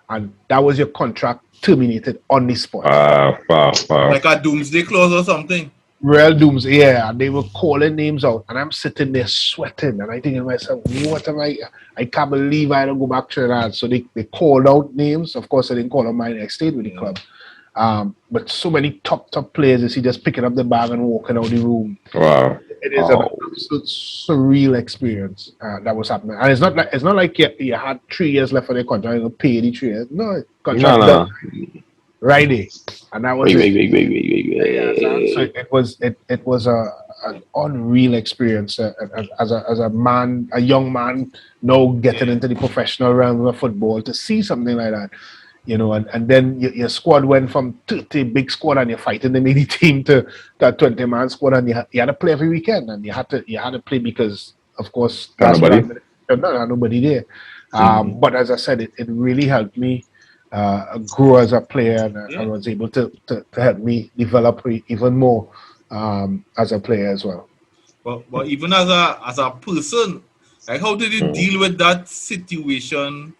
and that was your contract terminated on the spot. Wow. Like a doomsday clause or something. Real doomsday, yeah. And they were calling names out, and I'm sitting there sweating, and I think to myself, what am I can't believe I don't go back to that. So they called out names. Of course, I didn't call out mine. I stayed with the club. But so many top players, you see, just picking up the bag and walking out the room. Wow. It is an absolute surreal experience that was happening. And it's not like you had 3 years left for the contract, you pay the 3 years. No, contract done. Right there. And that was wait. So it was an unreal experience as a young man now getting into the professional realm of football, to see something like that. You know, and then your squad went from 30 big squad and you're fighting the mini team to that 20-man squad, and you had to play every weekend, and you had to play because, of course, nobody there. But as I said, it really helped me grow as a player, and was able to help me develop even more as a player as well. But even as a person, like, how did you deal with that situation?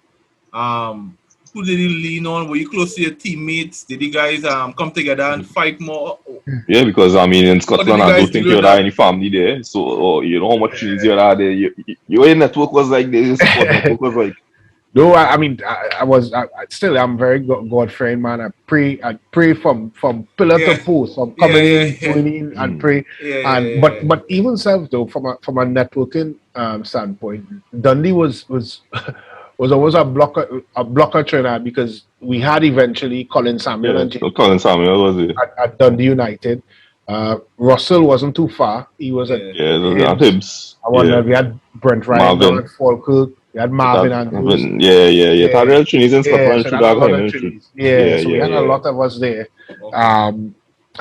Who did you lean on? Were you close to your teammates? Did you guys come together and fight more? Yeah, because I mean, in Scotland, I don't think you had any family there. So you know how much easier are there. Your network was like this. Network was like. No, I mean, I'm very God-fearing man. I pray from pillar to post. I'm coming in and pray. But even self though, from a networking standpoint, Dundee was always a blocker trainer, because we had eventually Colin Samuel and James. Colin Samuel was it at Dundee United. Russell wasn't too far. He was at Hibs. We had Brent Ryan at Falkirk. We had Marvin Andrews. Yeah. Real Trinities in Scotland. So we had a lot of us there. And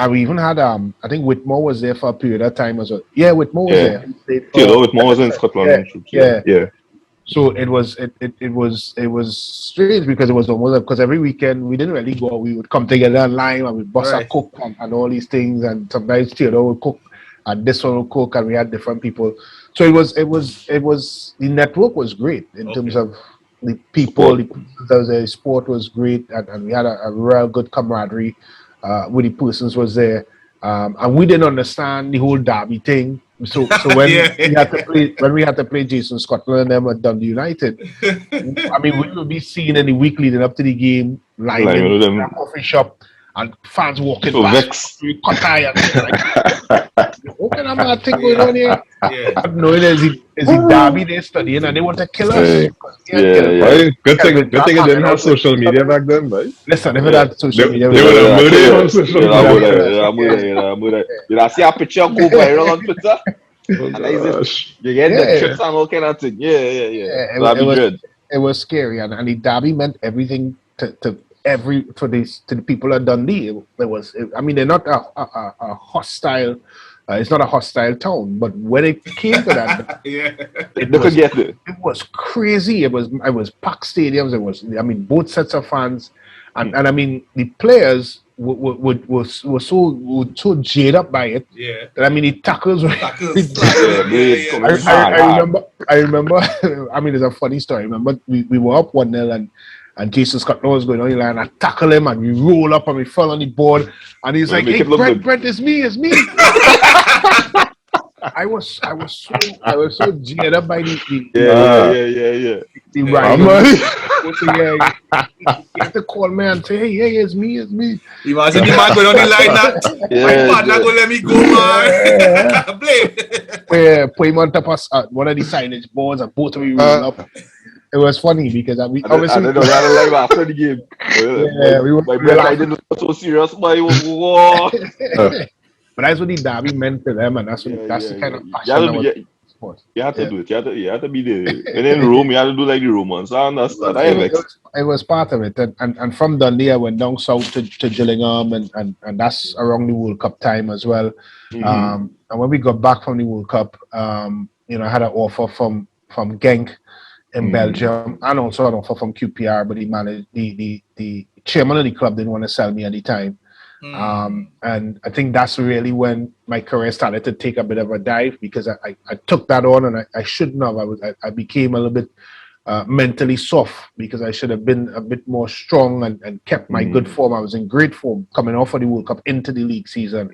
we even had I think Whitmore was there for a period of time as well. Yeah, Whitmore was there. Whitmore was in Scotland. Yeah. So it was strange, because it was almost, because every weekend we didn't really go. We would come together online and we bust a cook and all these things, and sometimes Theodore would cook and this one would cook, and we had different people. So it was the network was great in terms of the people. The sport was great, and we had a real good camaraderie with the persons was there, and we didn't understand the whole derby thing. So when we had to play Jason Scotland and them at Dundee United, I mean, we would be seen in the week leading up to the game, live in a coffee shop, and fans walking past. We cut what kind of thing going on here? Knowing is the derby they're studying, and they want to kill us. Good thing it didn't have social media back then, right? Listen, if it had social media, they would have murdered on social media. You see a picture go viral on Twitter? You get the trips and all kind of thing. It was scary, and the derby meant everything to the people at Dundee. They're not a hostile. It's not a hostile town, but when it came to that, it was crazy. It was packed stadiums. It was, both sets of fans, and the players were so jaded up by it. That the tackles were. I remember. It's a funny story. I remember we were up 1-0 and Jason Scott was going on the line. I tackle him and we roll up and we fell on the board. And he's like, "Hey, Brent, it's me." I was so geared up by the you have to call me and say, hey, it's me. Imagine the man going on the line that my partner go let me go, man. Where put him on top of one of the signage boards and both of we roll up. It was funny because obviously I don't have a live after the game. My Brent, I didn't look so serious, but but that's what the derby meant to them, and that's the kind of passion you have to do it. You have to be there. When in Rome, you have to do like the Romans. I understand. It was part of it, and from Dundee, I went down south to Gillingham, and that's around the World Cup time as well. And when we got back from the World Cup, I had an offer from Genk in Belgium, and also an offer from QPR, but the chairman of the club didn't want to sell me at the time. And I think that's really when my career started to take a bit of a dive, because I took that on, and I shouldn't have. I became a little bit mentally soft, because I should have been a bit more strong and kept my good form. I was in great form coming off of the World Cup into the league season.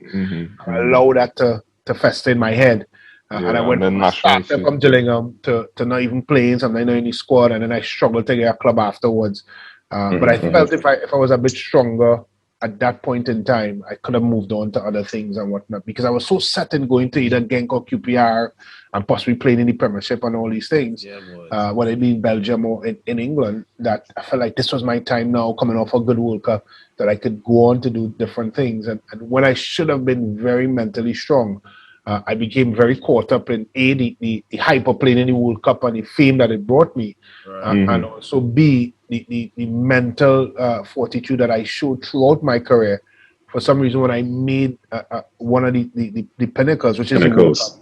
I allowed that to fester in my head. And I went from Gillingham to not even playing, something in the squad, and then I struggled to get a club afterwards. But I felt if I was a bit stronger at that point in time, I could have moved on to other things and whatnot, because I was so set in going to either Genk or QPR and possibly playing in the Premiership and all these things, whether it be in Belgium or in England, that I felt like this was my time now, coming off a good World Cup, that I could go on to do different things. And when I should have been very mentally strong, I became very caught up in the hype of playing in the World Cup and the fame that it brought me, and also B, the mental fortitude that I showed throughout my career. For some reason, when I made one of the pinnacles, which is the World Cup,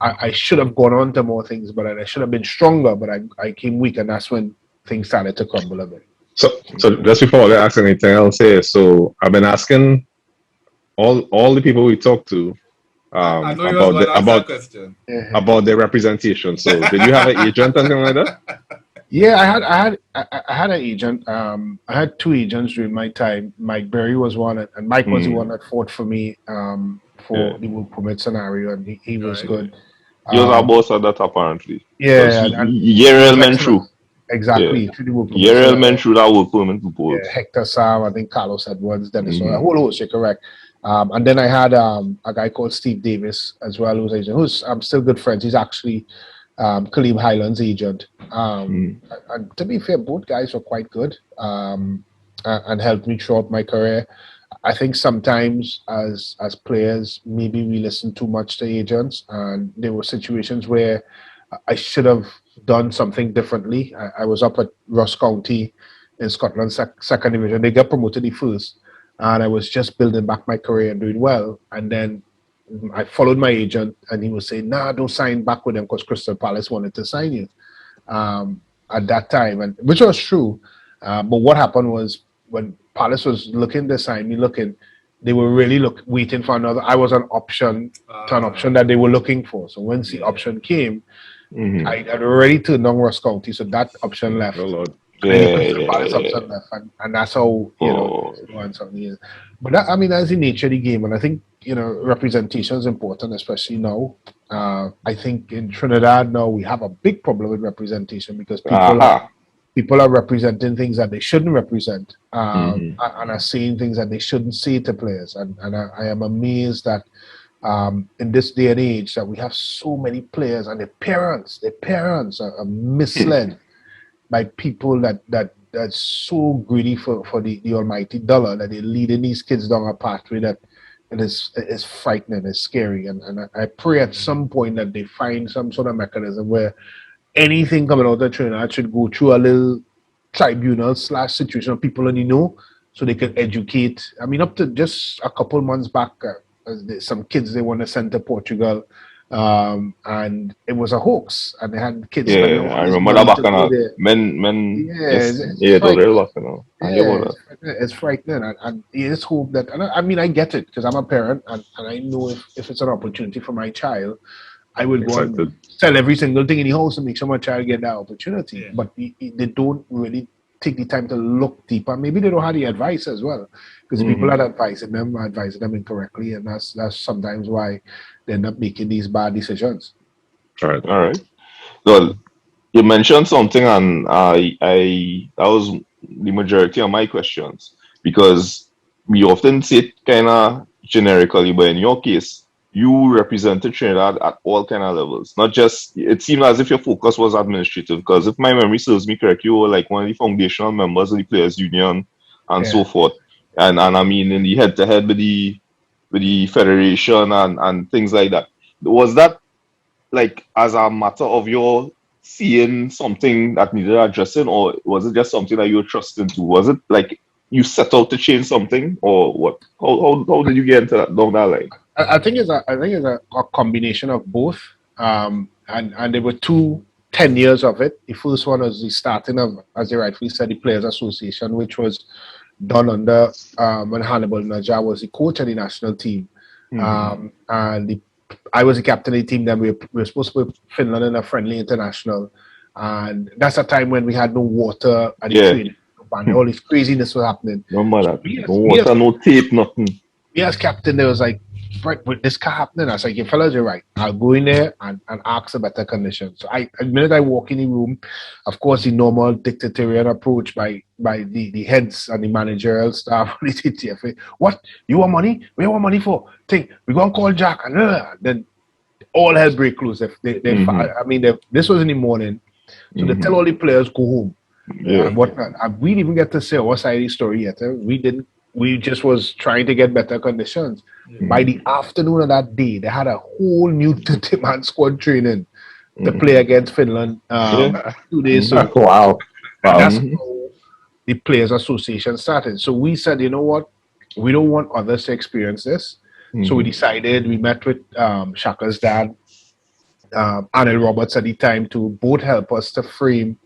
I should have gone on to more things, but I should have been stronger, but I came weak, and that's when things started to crumble a bit. So just before I ask anything else here, so I've been asking all the people we talked to about their representation. So did you have an agent or something like that? Yeah, I had an agent. I had two agents during my time. Mike Berry was one, and Mike was the one that fought for me for the work permit scenario, and he was good. He was our boss at that, apparently. Yeah, Yerel men through. Exactly. Yerel men through that work permit report. Yeah, Hector Sam, I think Carlos Edwards, Dennis, a whole host, you're correct. And then I had a guy called Steve Davis as well, who's I'm still good friends. He's actually Khalib Highland's agent. And to be fair, both guys were quite good and helped me throughout my career. I think sometimes as players, maybe we listen too much to agents, and there were situations where I should have done something differently. I was up at Ross County in Scotland, second division. They got promoted the first, and I was just building back my career and doing well. And then I followed my agent, and he was saying, "Nah, don't sign back with them because Crystal Palace wanted to sign you." At that time, and which was true. But what happened was, when Palace was looking to sign me, they were really waiting for another. I was an option to an option that they were looking for. So once the option came, I had already turned down Ross County, so that option left. Oh Lord. Option left, and that's how something is. But that, I mean, that's the nature of the game, and I think representation is important, especially now. I think in Trinidad now we have a big problem with representation, because people are representing things that they shouldn't represent, and are saying things that they shouldn't say to players. And I am amazed that in this day and age that we have so many players, and their parents are misled by people that's so greedy for the almighty dollar, that they're leading these kids down a pathway that it is frightening, it's scary. And I pray at some point that they find some sort of mechanism where anything coming out of Trinidad should go through a little tribunal / situation of people in the know, so they can educate. I mean, up to just a couple months back, some kids they want to send to Portugal, and it was a hoax, and they had kids. Yeah, I remember that back on men. It's frightening, and you just hope that. And I mean, I get it, because I'm a parent, and I know if it's an opportunity for my child, I will go and sell every single thing in the house and make sure my child get that opportunity. But they don't really take the time to look deeper. Maybe they don't have the advice as well, because the people that are advising them incorrectly, and that's sometimes why they end up making these bad decisions. All right. All right. Well, you mentioned something, and that was the majority of my questions, because we often say it kind of generically, but in your case, you represented Trinidad at all kind of levels. Not just, it seemed as if your focus was administrative, because if my memory serves me correct, you were like one of the foundational members of the Players Union and so forth. And I mean, in the head-to-head with the federation and things like that. Was that like as a matter of your seeing something that needed addressing, or was it just something that you were trusting to? Was it like you set out to change something, or what? How did you get into that down that line? I think it's a combination of both. And there were 10 years of it. The first one was the starting of, as you rightfully said, the Players Association, which was done under when Hannibal Najjar was the coach of the national team. And I was the captain of the team. Then we were supposed to put Finland in a friendly international. And that's a time when we had no water and the training. And all this craziness was happening. No matter. No water, no tape, nothing. Me as captain, there was like, Brent, with this car happening, I was like, you fellas, you're right. I'll go in there and ask for better conditions. So the minute I walk in the room, of course, the normal dictatorial approach by the heads and the managerial staff of the TTFA. What? You want money? Where you want money for? Think, we're going to call Jack. And then all hell break loose. This was in the morning. So they tell all the players, go home. And whatnot. And we didn't even get to say our side of the story yet. We just was trying to get better conditions. By the afternoon of that day, they had a whole new 30-man squad training to play against Finland 2 days. So Wow. that's how the Players Association started. So we said, you know what? We don't want others to experience this. So we decided, we met with Shaka's dad, Arnold Roberts at the time, to both help us to frame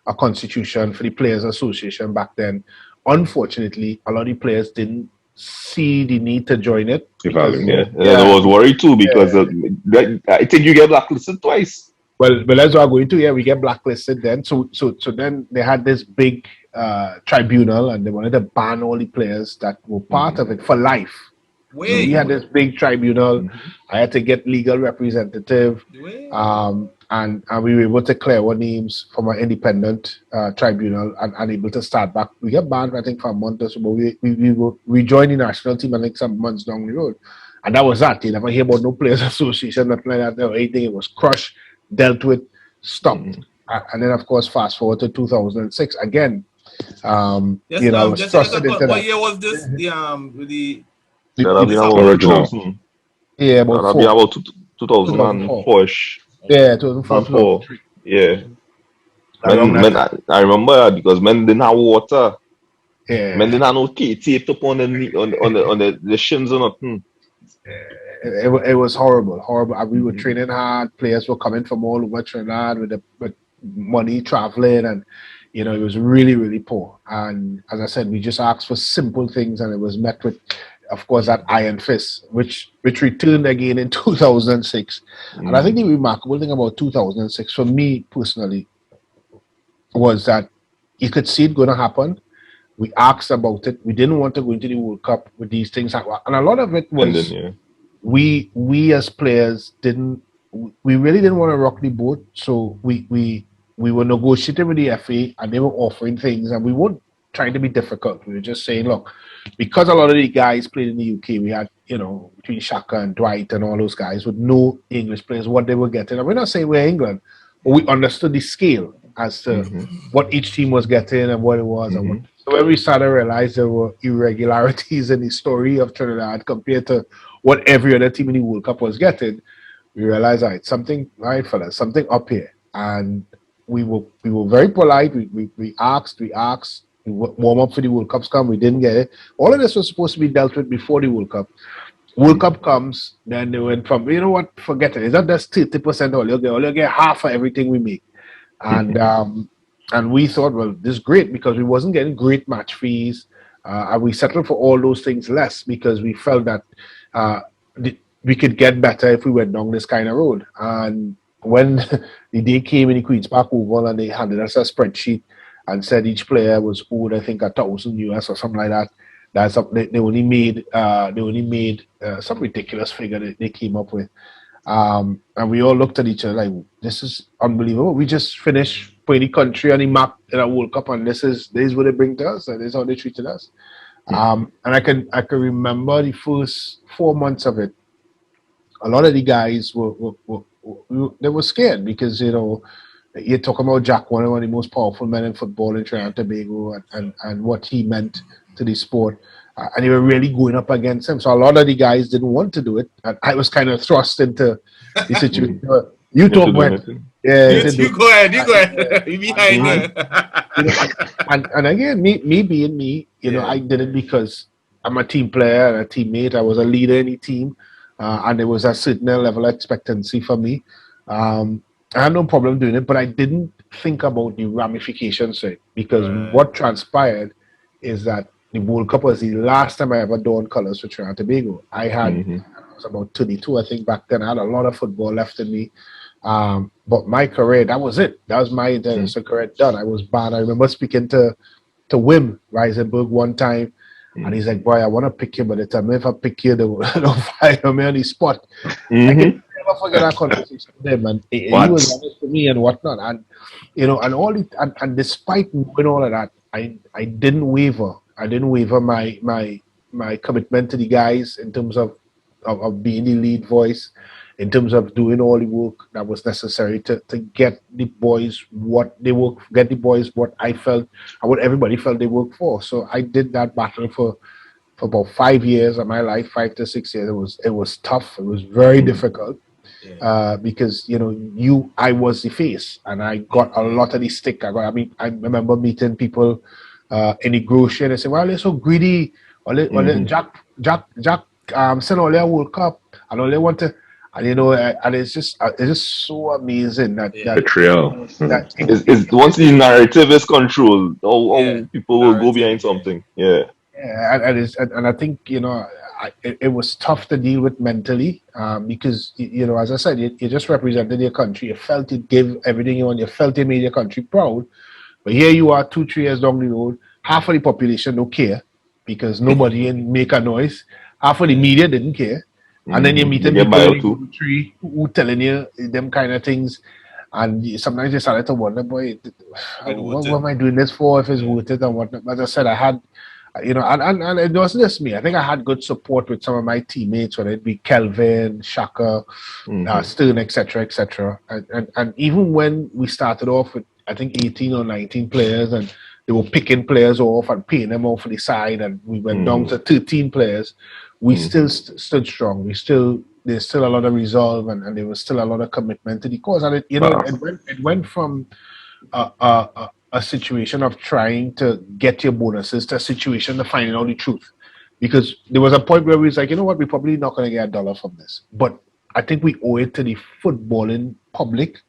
a constitution for the Players Association back then. Unfortunately, a lot of the players didn't see the need to join it. I was worried too, because I think you get blacklisted twice. Well, that's what I'm going to. Yeah, we get blacklisted then. So then they had this big tribunal, and they wanted to ban all the players that were part of it for life. So we had this big tribunal. I had to get legal representative. And we were able to clear our names from an independent tribunal and able to start back. We got banned, I think, for a month or so, but we rejoined the national team, I think, some months down the road. And that was that. You never hear about no Players Association, nothing like that, or anything. It was crushed, dealt with, stopped. And then, of course, fast forward to 2006. Again, what year was this? The original. Yeah, about 2004-ish. Yeah, 2004. Yeah. I remember that because men didn't have water. Yeah. Men didn't have no tape up on the shins or nothing. It was horrible. We were training hard. Players were coming from all over Trinidad with money, traveling, and it was really, really poor. And as I said, we just asked for simple things, and it was met with, of course, that iron fist, which returned again in 2006. And I think the remarkable thing about 2006, for me personally, was that you could see it going to happen. We asked about it. We didn't want to go into the World Cup with these things. And a lot of it was we as players we really didn't want to rock the boat. So we were negotiating with the FA, and they were offering things, and we weren't trying to be difficult. We were just saying, look, because a lot of the guys played in the UK, we had, between Shaka and Dwight and all those guys with no English players, what they were getting. And we're not saying we're England, but we understood the scale as to what each team was getting and what it was. And so when we started to realize there were irregularities in the story of Trinidad compared to what every other team in the World Cup was getting, we realized, something up here. And we were very polite. We asked. We warm up for the World Cups come. We didn't get it. All of this was supposed to be dealt with before the World Cup. World Cup comes, then they went from, you know what, forget it. It's not just 30% all. You'll get half of everything we make. And we thought, well, this is great because we wasn't getting great match fees. And we settled for all those things less because we felt that we could get better if we went down this kind of road. And when the day came in the Queen's Park Oval and they handed us a spreadsheet, and said each player was owed, I think, $1,000 or something like that. That's up. They only made some ridiculous figure that they came up with, and we all looked at each other like, this is unbelievable. We just finished putting the country on the map in a World Cup, and this is what they bring to us, and this is how they treated us. And I can remember the first 4 months of it. A lot of the guys were scared because, you know, you're talking about Jack, one of the most powerful men in football in Trinidad and Tobago, and what he meant to the sport. And they were really going up against him. So a lot of the guys didn't want to do it. And I was kind of thrust into the situation. You talk, Brent. Yeah, you go ahead. You behind me. You know, and again, me being me, you know, I did it because I'm a team player and a teammate. I was a leader in the team. And there was a certain level of expectancy for me. I had no problem doing it, but I didn't think about the ramifications of it, because what transpired is that the World Cup was the last time I ever donned colours for Trinidad and Tobago. I was about 22, I think, back then. I had a lot of football left in me. But my career, that was it. That was my international career done. I was banned. I remember speaking to Wim Reisenberg one time, and he's like, boy, I want to pick you, but the time if I pick you, they'll fire me on the spot. I can never forget that conversation with him, and he was honest to me and whatnot. And, you know, and despite doing all of that, I didn't waver. I didn't waver my commitment to the guys in terms of being the lead voice, in terms of doing all the work that was necessary to get the boys what they work, get the boys what I felt and what everybody felt they worked for. So I did that battle for about 5 years of my life, 5 to 6 years. It was tough. It was very difficult because, you know, I was the face, and I got a lot of the stick. I remember meeting people in the grocery, and they say, well, they're so greedy. Jack send all their World Cup, and all they want to. And you know, and it's just so amazing that betrayal. Is once the narrative is controlled, all people will go behind something. And I think, you know, it was tough to deal with mentally, because, you know, as I said, you just represented your country. You felt it gave everything you want. You felt it made your country proud. But here you are, 2-3 years down the road. Half of the population don't care because nobody make a noise. Half of the media didn't care. And then you meet people in the country who telling you them kind of things, and sometimes you started to wonder, boy, what am I doing this for? If it's worth it and whatnot. As I said, I had, you know, and it wasn't just me. I think I had good support with some of my teammates, whether it be Kelvin, Shaka, Stern, etc. And even when we started off with, I think, 18 or 19 players, and they were picking players off and paying them off for the side, and we went down to 13 players. We still stood strong. There's still a lot of resolve, and there was still a lot of commitment to the cause. And it went from a situation of trying to get your bonuses to a situation of finding out the truth. Because there was a point where we was like, you know what, we're probably not going to get $1 from this. But I think we owe it to the footballing public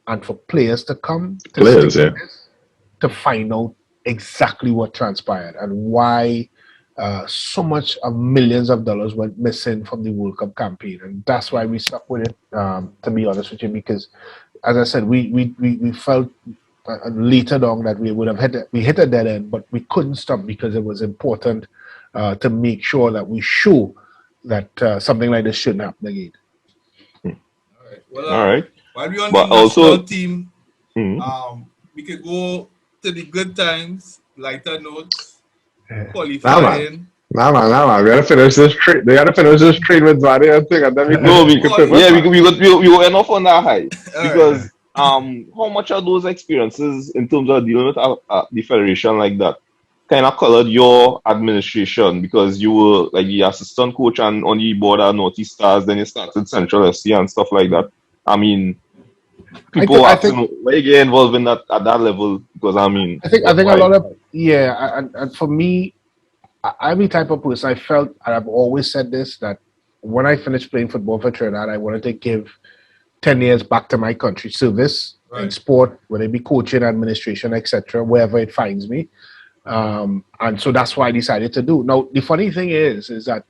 and for players to come to find out exactly what transpired and why so much of millions of dollars went missing from the World Cup campaign. And that's why we stuck with it, to be honest with you, because, as I said, we felt later on that we would have hit a dead end, but we couldn't stop because it was important to make sure that we show that something like this shouldn't happen again. All right. While we're on the national team, we could go to the good times, lighter notes. Qualifying. Nah, man. We gotta finish this trade. They gotta finish this trade with Zadi and thing, and then we go enough on that high because how much are those experiences in terms of dealing with the federation like that kind of colored your administration, because you were like the assistant coach and on the board at Northeast Stars, then you started Central SC and stuff like that. I mean, people have to know why you get involved in that at that level, because I think a lot of and for me, I'm the type of person, I felt, and I've always said this, that when I finished playing football for Trinidad, I wanted to give 10 years back to my country service in sport, whether it be coaching, administration, etc., wherever it finds me. And so that's why I decided to do. Now, the funny thing is that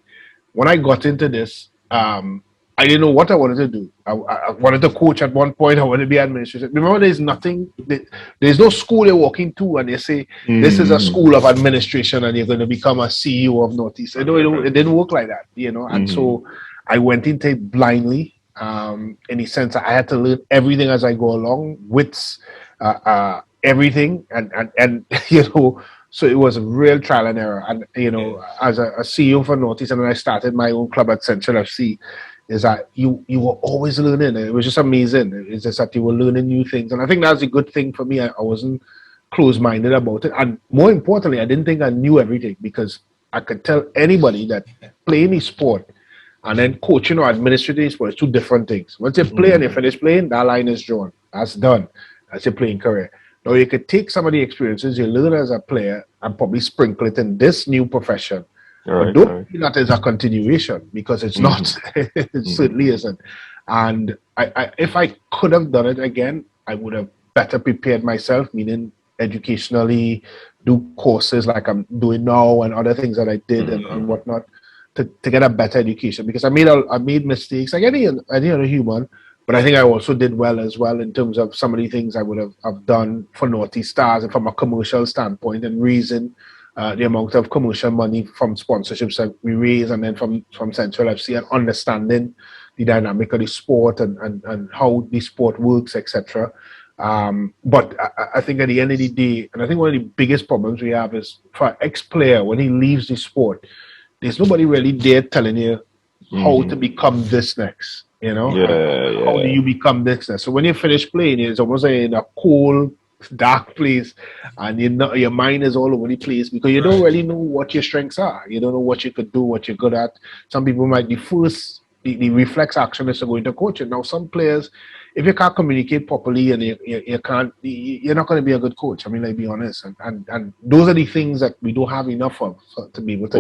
when I got into this, I didn't know what I wanted to do. I wanted to coach at one point. I wanted to be administrator. Remember, there's nothing. There's no school you're walking to, and they say this is a school of administration, and you're going to become a CEO of Northeast. It didn't work like that, And so I went into it blindly. In the sense that I had to learn everything as I go along, wits, everything, and So it was a real trial and error. And as a CEO for Northeast, and then I started my own club at Central FC. Is that you were always learning. It was just amazing. It's just that you were learning new things. And I think that's a good thing for me. I wasn't closed-minded about it. And more importantly, I didn't think I knew everything, because I could tell anybody that playing the sport and then coaching or administrating sport is two different things. Once you play and you finish playing, that line is drawn. That's done. That's your playing career. Now you could take some of the experiences you learn as a player and probably sprinkle it in this new profession. But don't feel that is a continuation, because it's not. It certainly isn't. And I if I could have done it again, I would have better prepared myself, meaning educationally, do courses like I'm doing now and other things that I did and whatnot to get a better education. Because I made mistakes like any other human, but I think I also did well as well in terms of some of the things I would have done for Northeast Stars and from a commercial standpoint, and reason the amount of commercial money from sponsorships that we raise, and then from Central FC, and understanding the dynamic of the sport and how the sport works, etc. But I think at the end of the day, and I think one of the biggest problems we have is for an ex-player, when he leaves the sport, there's nobody really there telling you how to become this next. How do you become this next? So when you finish playing, it's almost like in a cold, dark place, and your mind is all over the place, because you don't really know what your strengths are. You don't know what you could do, what you're good at. Some people might be the reflex action is to go into coaching. Now some players, if you can't communicate properly and you're not going to be a good coach. I mean, let's be honest. And those are the things that we don't have enough of to be able to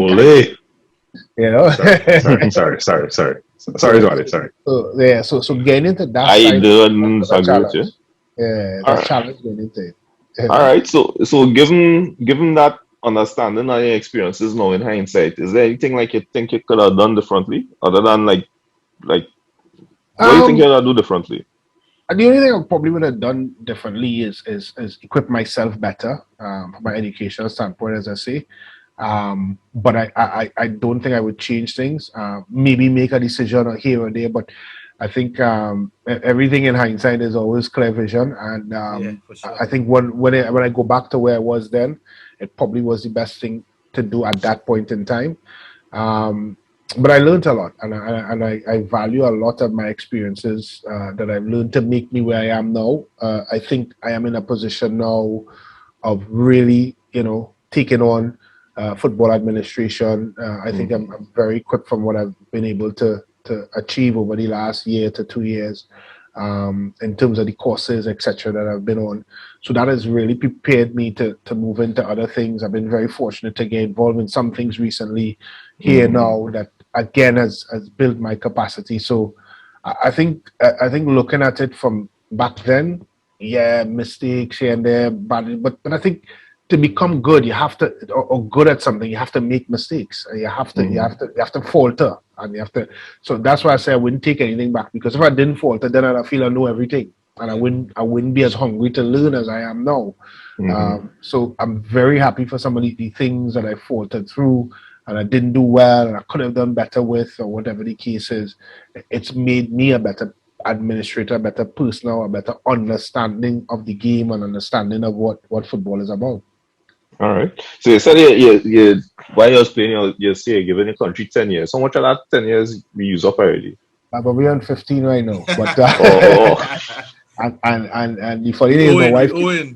Sorry. So getting into that side, that's challenge getting into it. All right. So given that understanding and your experiences now in hindsight, is there anything like you think you could have done differently, other than like what do you think you would do differently? The only thing I probably would have done differently is equip myself better from my educational standpoint, as I say. But I don't think I would change things. Maybe make a decision here or there, but I think everything in hindsight is always clear vision, and sure. I think when I go back to where I was then, it probably was the best thing to do at that point in time. But I learned a lot, and I value a lot of my experiences that I've learned to make me where I am now. I think I am in a position now of really, taking on football administration. I think I'm very equipped from what I've been able to achieve over the last year to 2 years in terms of the courses, etc., that I've been on. So that has really prepared me to move into other things. I've been very fortunate to get involved in some things recently here now that again has built my capacity. So I think looking at it from back then, mistakes here and there, but I think to become good, you have to, or good at something, you have to make mistakes. You have to falter, and you have to. So that's why I say I wouldn't take anything back, because if I didn't falter, then I'd feel I know everything, and I wouldn't be as hungry to learn as I am now. So I'm very happy for some of the things that I faltered through, and I didn't do well, and I could have done better with, or whatever the case is. It's made me a better administrator, a better person, a better understanding of the game, and understanding of what football is about. All right. So you said you while you was playing, you say you're giving the country 10 years. How much of that 10 years we use up already? But we're on 15 right now. But and the funny thing is,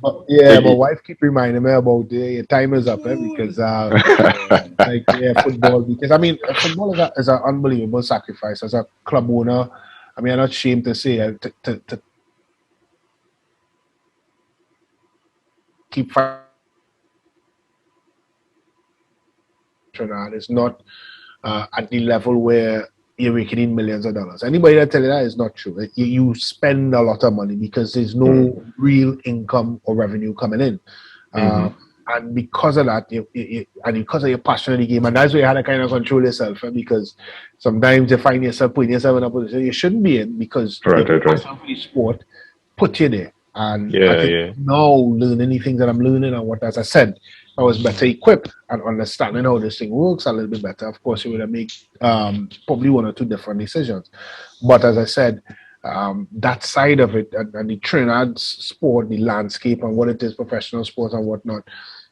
my wife keep reminding me about your time is up, because football. Because I mean, football is an unbelievable sacrifice as a club owner. I mean, I'm not ashamed to say to keep fighting. It's not at the level where you're making in millions of dollars. Anybody that tell you that is not true. You spend a lot of money because there's no real income or revenue coming in. and because of that, and because of your passion in the game, and that's where you had to kind of control yourself, because sometimes you find yourself putting yourself in a position you shouldn't be in because your passion for the sport put you there. And I think now learning the things that I'm learning and what, as I said, I was better equipped and understanding how this thing works a little bit better. Of course, you would have made probably one or two different decisions. But as I said, that side of it and the Trinidad sport, the landscape and what it is, professional sports and whatnot,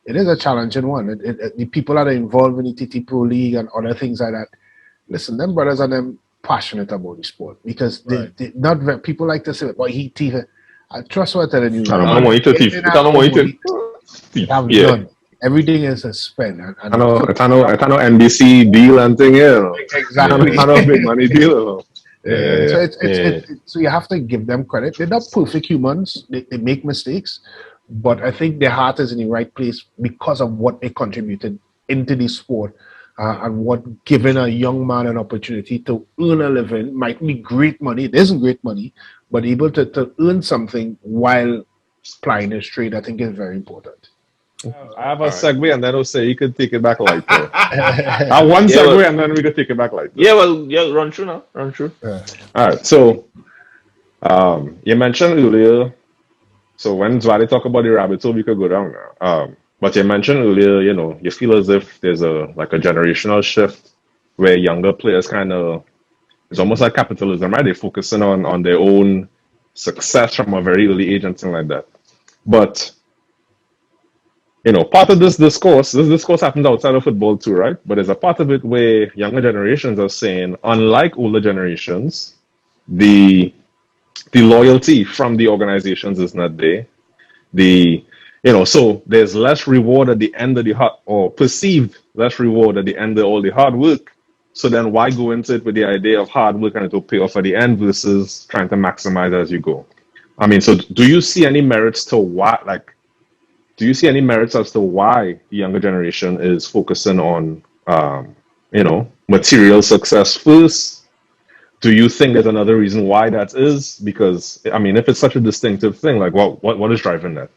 it is a challenging one. The people that are involved in the TT Pro League and other things like that, listen, them brothers are them passionate about the sport because they not very, people like to say, "Boy, he TV." I trust what I'm telling you. Everything is a spend. I know NBC deal and thing here. Exactly. I know big money deal. So you have to give them credit. They're not perfect humans. They make mistakes, but I think their heart is in the right place because of what they contributed into the sport and what giving a young man an opportunity to earn a living might be great money. It isn't great money, but able to earn something while plying his trade, I think is very important. I have a segue and then I'll say you could take it back like that. I have one segue and then we could take it back like that. Run through now. Run through. All right, so you mentioned earlier, so when Zwadi talk about the rabbit hole, we could go down now. But you mentioned earlier, you feel as if there's a generational shift where younger players kind of, it's almost like capitalism, right? They're focusing on their own success from a very early age and things like that. But part of this discourse happens outside of football too, right? But there's a part of it where younger generations are saying, unlike older generations, the loyalty from the organizations is not there. So there's less reward at the end of or perceived less reward at the end of all the hard work. So then why go into it with the idea of hard work and it will pay off at the end versus trying to maximize as you go? I mean, so do you see any merits to why, do you see any merits as to why the younger generation is focusing on, material success first? Do you think there's another reason why that is? Because, I mean, if it's such a distinctive thing, what is driving that?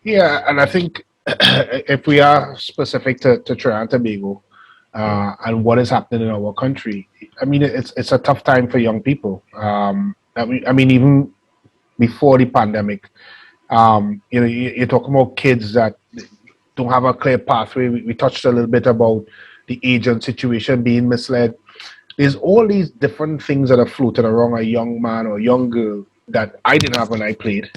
Yeah, and I think if we are specific to Trinidad and Tobago and what is happening in our country, I mean, it's a tough time for young people. I mean, even before the pandemic, you're talking about kids that don't have a clear pathway. We touched a little bit about the agent situation, being misled. There's all these different things that are floating around a young man or young girl that I didn't have when I played.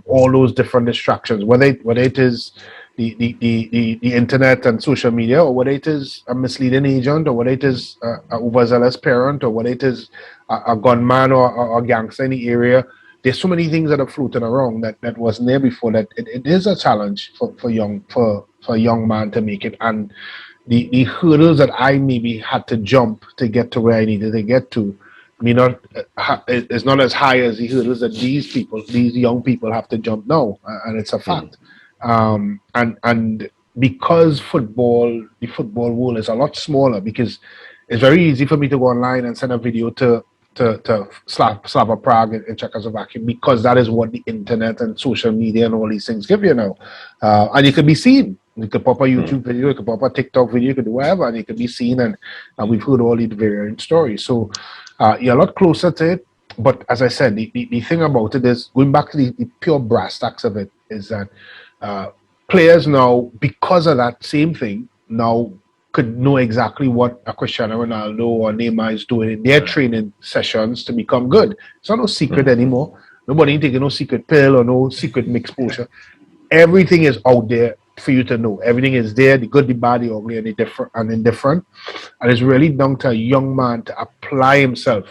All those different distractions, whether it is the internet and social media, or whether it is a misleading agent, or whether it is an overzealous parent, or whether it is a gunman or a gangster in the area. There's so many things that are floating around that wasn't there before. That it is a challenge for a young man to make it, and the hurdles that I maybe had to jump to get to where I needed to get to, it's not as high as the hurdles that these young people have to jump now, and it's a fact. And because the football world is a lot smaller, because it's very easy for me to go online and send a video to Slava Prague in Czechoslovakia, because that is what the internet and social media and all these things give you now. And you can be seen. You could pop a YouTube video, you could pop a TikTok video, you could do whatever, and you can be seen, and we've heard all these variant stories. So you're a lot closer to it. But as I said, the thing about it is, going back to the pure brass tacks of it, is that players now, because of that same thing, now could know exactly what a Cristiano Ronaldo or Neymar is doing in their training sessions to become good. It's not no secret anymore. Nobody ain't taking no secret pill or no secret mixed potion. Everything is out there for you to know. Everything is there, the good, the bad, the ugly, and the different and indifferent. And it's really down to a young man to apply himself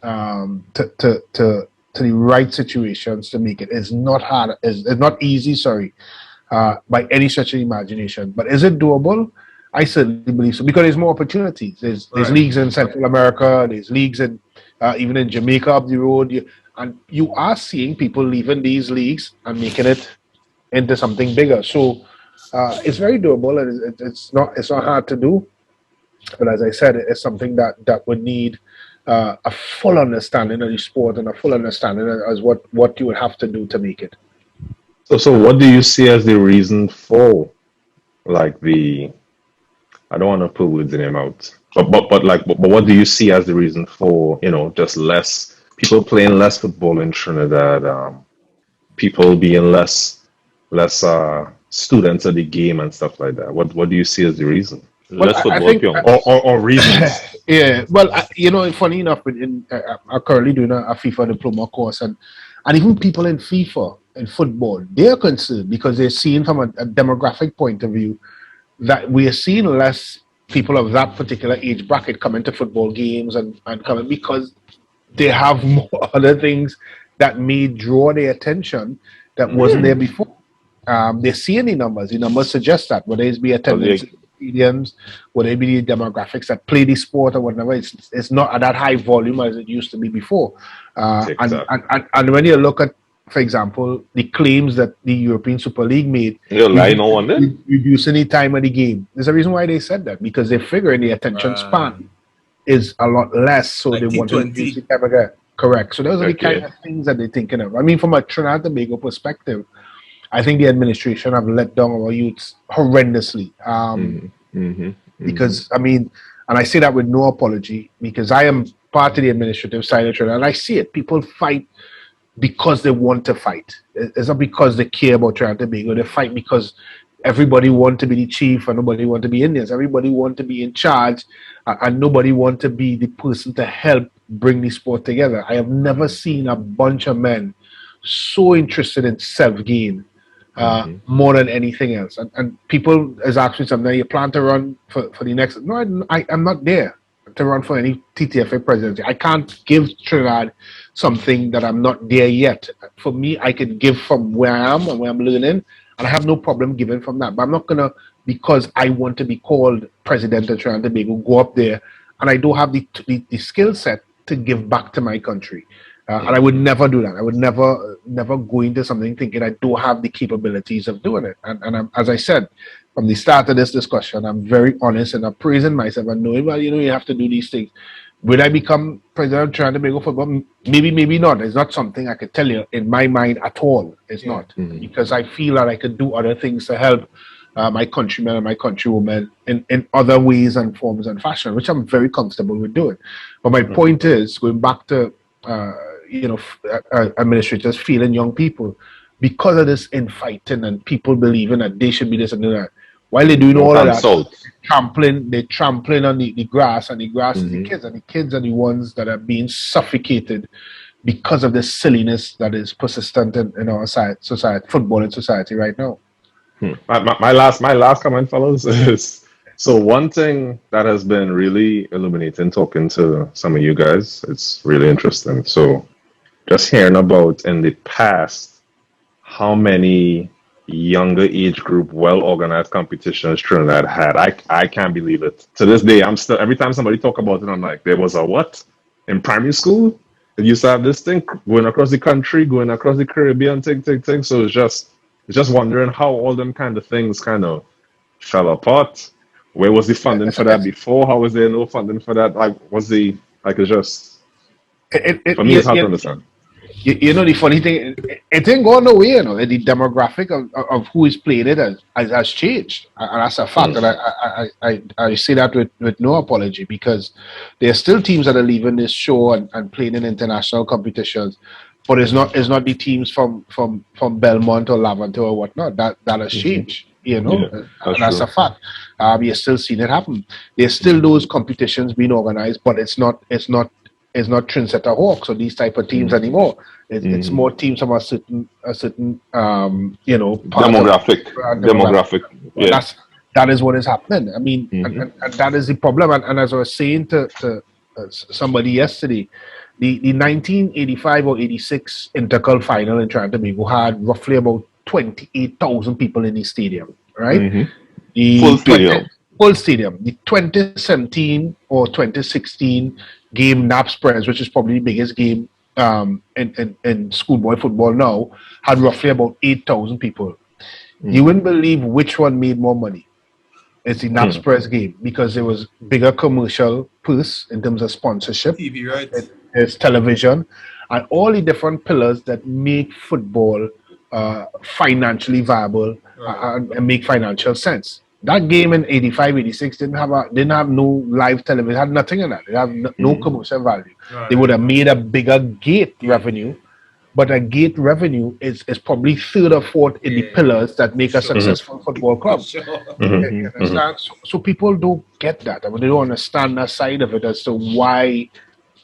to the right situations to make it. It's not hard. It's not easy, by any stretch of imagination. But is it doable? I certainly believe so, because there's more opportunities. There's leagues in Central America, there's leagues in even in Jamaica up the road, and you are seeing people leaving these leagues and making it into something bigger. So it's very doable, and it's not hard to do. But as I said, it's something that would need a full understanding of the sport and a full understanding as what you would have to do to make it. So what do you see as the reason for, like, the, I don't want to put words in your mouth, but what do you see as the reason for, just less people playing less football in Trinidad, people being less students of the game and stuff like that? What do you see as the reason? Well, Less I football think, young. Or reasons? yeah. Well, funny enough, I'm currently doing a FIFA diploma course, and even people in FIFA and football, they're concerned because they're seeing from a demographic point of view that we are seeing less people of that particular age bracket come into football games and coming because they have more other things that may draw their attention that wasn't there before. They're seeing the numbers. The numbers suggest that, whether it be attendance in stadiums, whether it be the demographics that play the sport or whatever, it's not at that high volume as it used to be before. And when you look at, for example, the claims that the European Super League made, reducing the time of the game. There's a reason why they said that, because they figure in the attention span is a lot less, so like they want to reduce the time again. Correct. So those are the kind of things that they're thinking of. I mean, from a Trinidad and Tobago perspective, I think the administration have let down our youths horrendously. Because, I mean, and I say that with no apology, because I am part of the administrative side of Trinidad, and I see it. People fight because they want to fight. It's not because they care about Trinidad and Tobago. They fight because everybody wants to be the chief and nobody wants to be Indians. Everybody wants to be in charge and nobody wants to be the person to help bring the sport together. I have never seen a bunch of men so interested in self-gain more than anything else. And people is asking something, you plan to run for the next... No, I'm not there to run for any TTFA presidency. I can't give Trinidad something that I'm not there yet. For me, I can give from where I am and where I'm learning, and I have no problem giving from that. But I'm not going to, because I want to be called president of Trinidad and Tobago, go up there, and I don't have the skill set to give back to my country. And I would never do that. I would never go into something thinking I don't have the capabilities of doing it. And I'm, as I said, from the start of this discussion, I'm very honest and I'm praising myself and knowing, well, you have to do these things. Will I become president of Trinidad and Tobago football? Maybe, maybe not. It's not something I could tell you in my mind at all. It's not. Because I feel that I could do other things to help my countrymen and my countrywomen in other ways and forms and fashion, which I'm very comfortable with doing. But my point is, going back to, administrators feeling young people, because of this infighting and people believing that they should be this and that, while they're doing all of that, they're trampling on the grass, and the grass is the kids, and the kids are the ones that are being suffocated because of this silliness that is persistent in our society, footballing society right now. My last comment, fellas, is so one thing that has been really illuminating talking to some of you guys. It's really interesting. So just hearing about in the past how many younger age group, well-organized competitions Trinidad had. I can't believe it. To this day, I'm still, every time somebody talk about it, I'm like, there was a what? In primary school? They used to have this thing going across the country, going across the Caribbean, thing. So it's just wondering how all them kind of things kind of fell apart. Where was the funding for that before? How was there no funding for that? It's just... for me, it's hard to understand. The funny thing, it didn't go nowhere. The demographic of who is playing it has changed, and that's a fact. And I say that with no apology, because there are still teams that are leaving this show and playing in international competitions, but it's not the teams from Belmont or Laventille or whatnot that has changed. That's a fact. You're still seeing it happen. There's still those competitions being organized, but it's not Trinsetta Hawks or these type of teams anymore. It's more teams from a certain demographic. Yeah. That is what is happening. I mean, and that is the problem. And as I was saying to somebody yesterday, the 1985 or 86 Intercol final in Trinidad and Tobago had roughly about 28,000 people in the stadium, right? The full stadium. The 2017 or 2016 game Naps Press, which is probably the biggest game in schoolboy football now, had roughly about 8,000 people. You wouldn't believe which one made more money. It's the Naps Press game, because there was bigger commercial purse in terms of sponsorship. TV rights. There's television and all the different pillars that make football financially viable and make financial sense. That game in 85, 86 didn't have no live television, had nothing in that. It had no commercial value. Right. They would have made a bigger gate revenue, but a gate revenue is probably third or fourth in the pillars that make a successful football club. Sure. You understand? So people don't get that. I mean, they don't understand that side of it as to why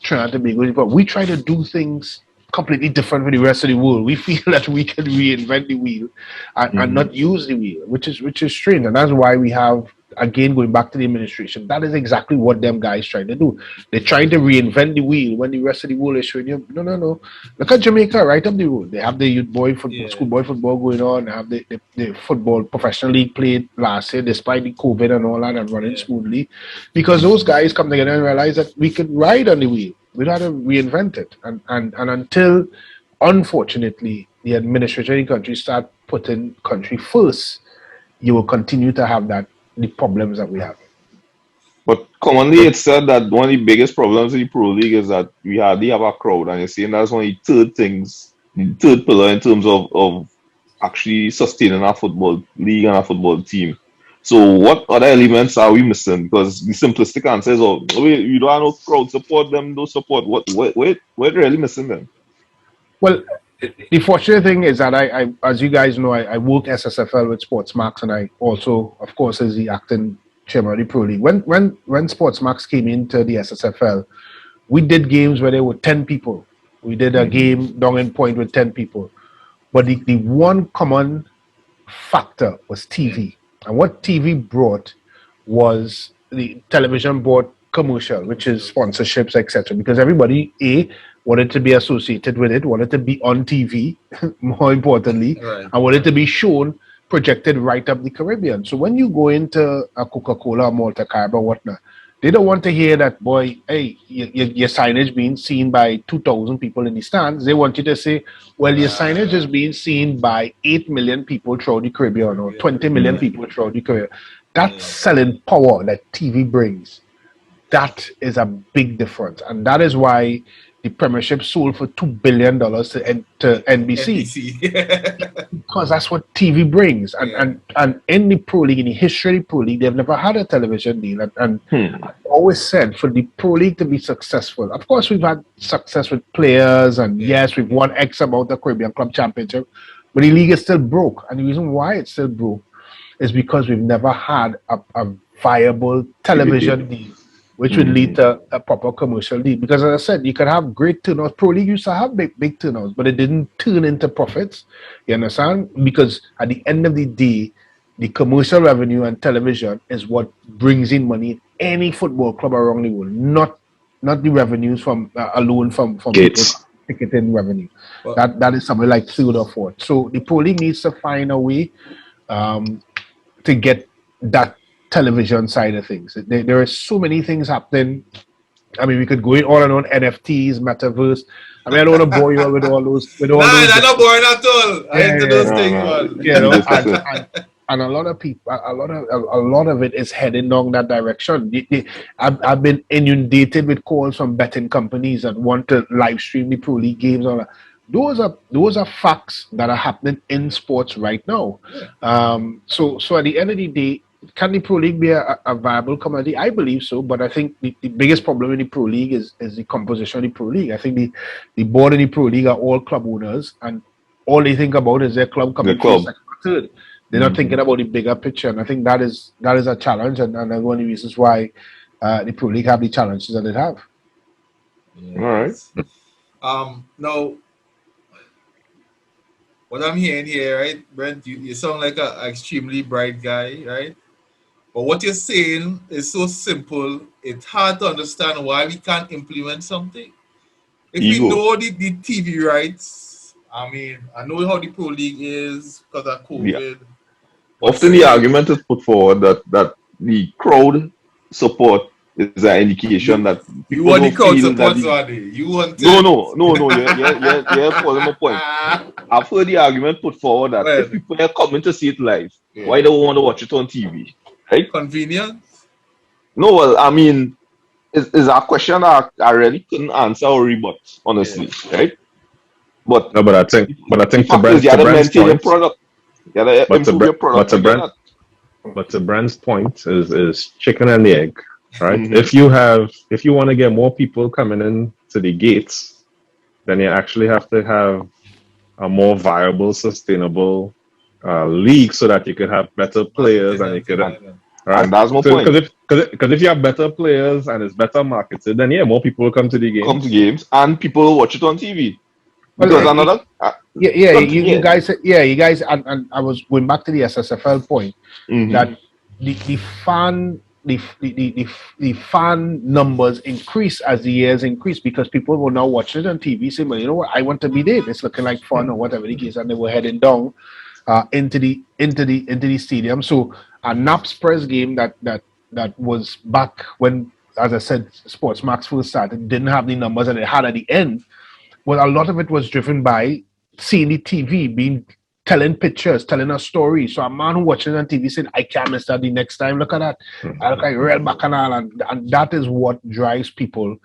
Trinidad and Tobago. But we try to do things completely different from the rest of the world. We feel that we can reinvent the wheel and not use the wheel, which is strange, and that's why we have, again, going back to the administration, that is exactly what them guys trying to do. They're trying to reinvent the wheel when the rest of the world is showing you, no. Look at Jamaica, right up the road. They have the youth boy football, schoolboy football going on. They have the football professional league played last year, despite the COVID and all that, and running smoothly, because those guys come together and realize that we could ride on the wheel. We got to reinvent it, and until, unfortunately, the administration in the country start putting country first, you will continue to have the problems that we have. But commonly, it's said that one of the biggest problems in the Pro League is that we hardly have a crowd, and you're saying that's one of the third pillar in terms of actually sustaining our football league and our football team. So what other elements are we missing? Because the simplistic answer is, you don't have no crowd support, them no support. We're really missing them. Well, the fortunate thing is that I as you guys know, I work SSFL with Sportsmax, and I also, of course, is the acting chairman of the Pro League. When Sportsmax came into the SSFL, we did games where there were 10 people. We did a game down in Point with 10 people. But the one common factor was TV. And what TV brought was the television brought commercial, which is sponsorships, etc. Because everybody, wanted to be associated with it, wanted to be on TV, more importantly, and wanted to be shown, projected right up the Caribbean. So when you go into a Coca-Cola or Malta Carib or whatnot, they don't want to hear that, boy, hey, your signage being seen by 2,000 people in the stands. They want you to say, well, your signage is being seen by 8 million people throughout the Caribbean or 20 million people throughout the Caribbean. That selling power that TV brings, that is a big difference. And that is why the Premiership sold for $2 billion to NBC. Because that's what TV brings. And in the Pro League, in the history of the Pro League, they've never had a television deal. And I've always said, for the Pro League to be successful, of course, we've had success with players, and yes, we've won X amount of Caribbean Club Championship, but the league is still broke. And the reason why it's still broke is because we've never had a viable television deal, which would lead to a proper commercial deal. Because as I said, you could have great turnouts. Pro League used to have big turnouts, but it didn't turn into profits. You understand? Because at the end of the day, the commercial revenue and television is what brings in money in any football club around the world, not the revenues from alone from people's ticketing revenue. Well, that is something like third or fourth. So the Pro League needs to find a way to get that television side of things. There are so many things happening. I mean, we could go in all and on NFTs, metaverse. I mean, I don't want to bore you all with all those. Those I'm not boring at all. I into those things, man. You know, and a lot of people, a lot of it is heading down that direction. I've been inundated with calls from betting companies that want to live stream the Pro League games. All that. Those are facts that are happening in sports right now. So at the end of the day, can the Pro League be a viable commodity? I believe so, but I think the biggest problem in the Pro League is the composition of the Pro League. I think the board in the Pro League are all club owners, and all they think about is their club coming first, second, third. They're not thinking about the bigger picture, and I think that is a challenge, and that's one of the reasons why the Pro League have the challenges that it have. Yes. All right. Now, what I'm hearing here, right, Brent, you sound like an extremely bright guy, right? But what you're saying is so simple, it's hard to understand why we can't implement something. If we know the TV rights, I mean, I know how the Pro League is because of COVID. Yeah. Often the argument is put forward that the crowd support is an indication that you want the crowd support, Swadi. You want you're following my point. I've heard the argument put forward that if people are coming to see it live, why don't want to watch it on TV? Right? Convenience? No, well, I mean, is a question I really couldn't answer or rebut, honestly, right? But I think to factors, Brent's you gotta point, maintain your product. You gotta improve your product. But to Brent's point is chicken and the egg, right? Mm-hmm. If you want to get more people coming in to the gates, then you actually have to have a more viable, sustainable league so that you could have better players and you could, right? And that's my point. Because if you have better players and it's better marketed, then yeah, more people will come to the games. Come to games and people will watch it on TV. Because you guys, and I was going back to the SSFL point that the fan numbers increase as the years increase because people will now watch it on TV, say, well, you know what, I want to be there. It's looking like fun or whatever the case, and they were heading down into the stadium. So a Naps Press game that was back when, as I said, Sports Max first started, didn't have the numbers and it had at the end. Well, a lot of it was driven by seeing the TV, telling pictures, telling a story. So a man who watching on TV said, I can't miss that the next time. Look at that. I look like real bacchanal. And that is what drives people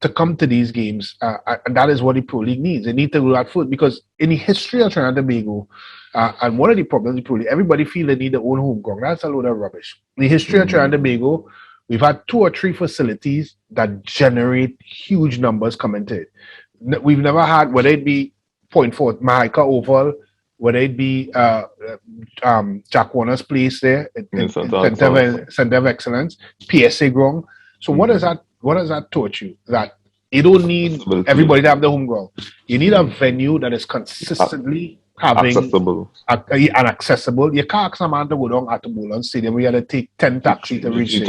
to come to these games. And that is what the Pro League needs. They need to do that first. Because in the history of Trinidad and Tobago, and one of the problems with Pro League, everybody feel they need their own home ground. That's a load of rubbish. In the history of Trinidad and Tobago, we've had 2 or 3 facilities that generate huge numbers coming to it. We've never had, whether it be Point Fort, Myllykosken Oval, whether it be Jack Warner's place there, Center of Excellence, PSA ground. So what does that taught you? That you don't need everybody to have the home ground. You need a venue that is consistently having accessible. Accessible. You can't ask a man to go down at the Bowling Stadium. We had to take 10 taxis to reach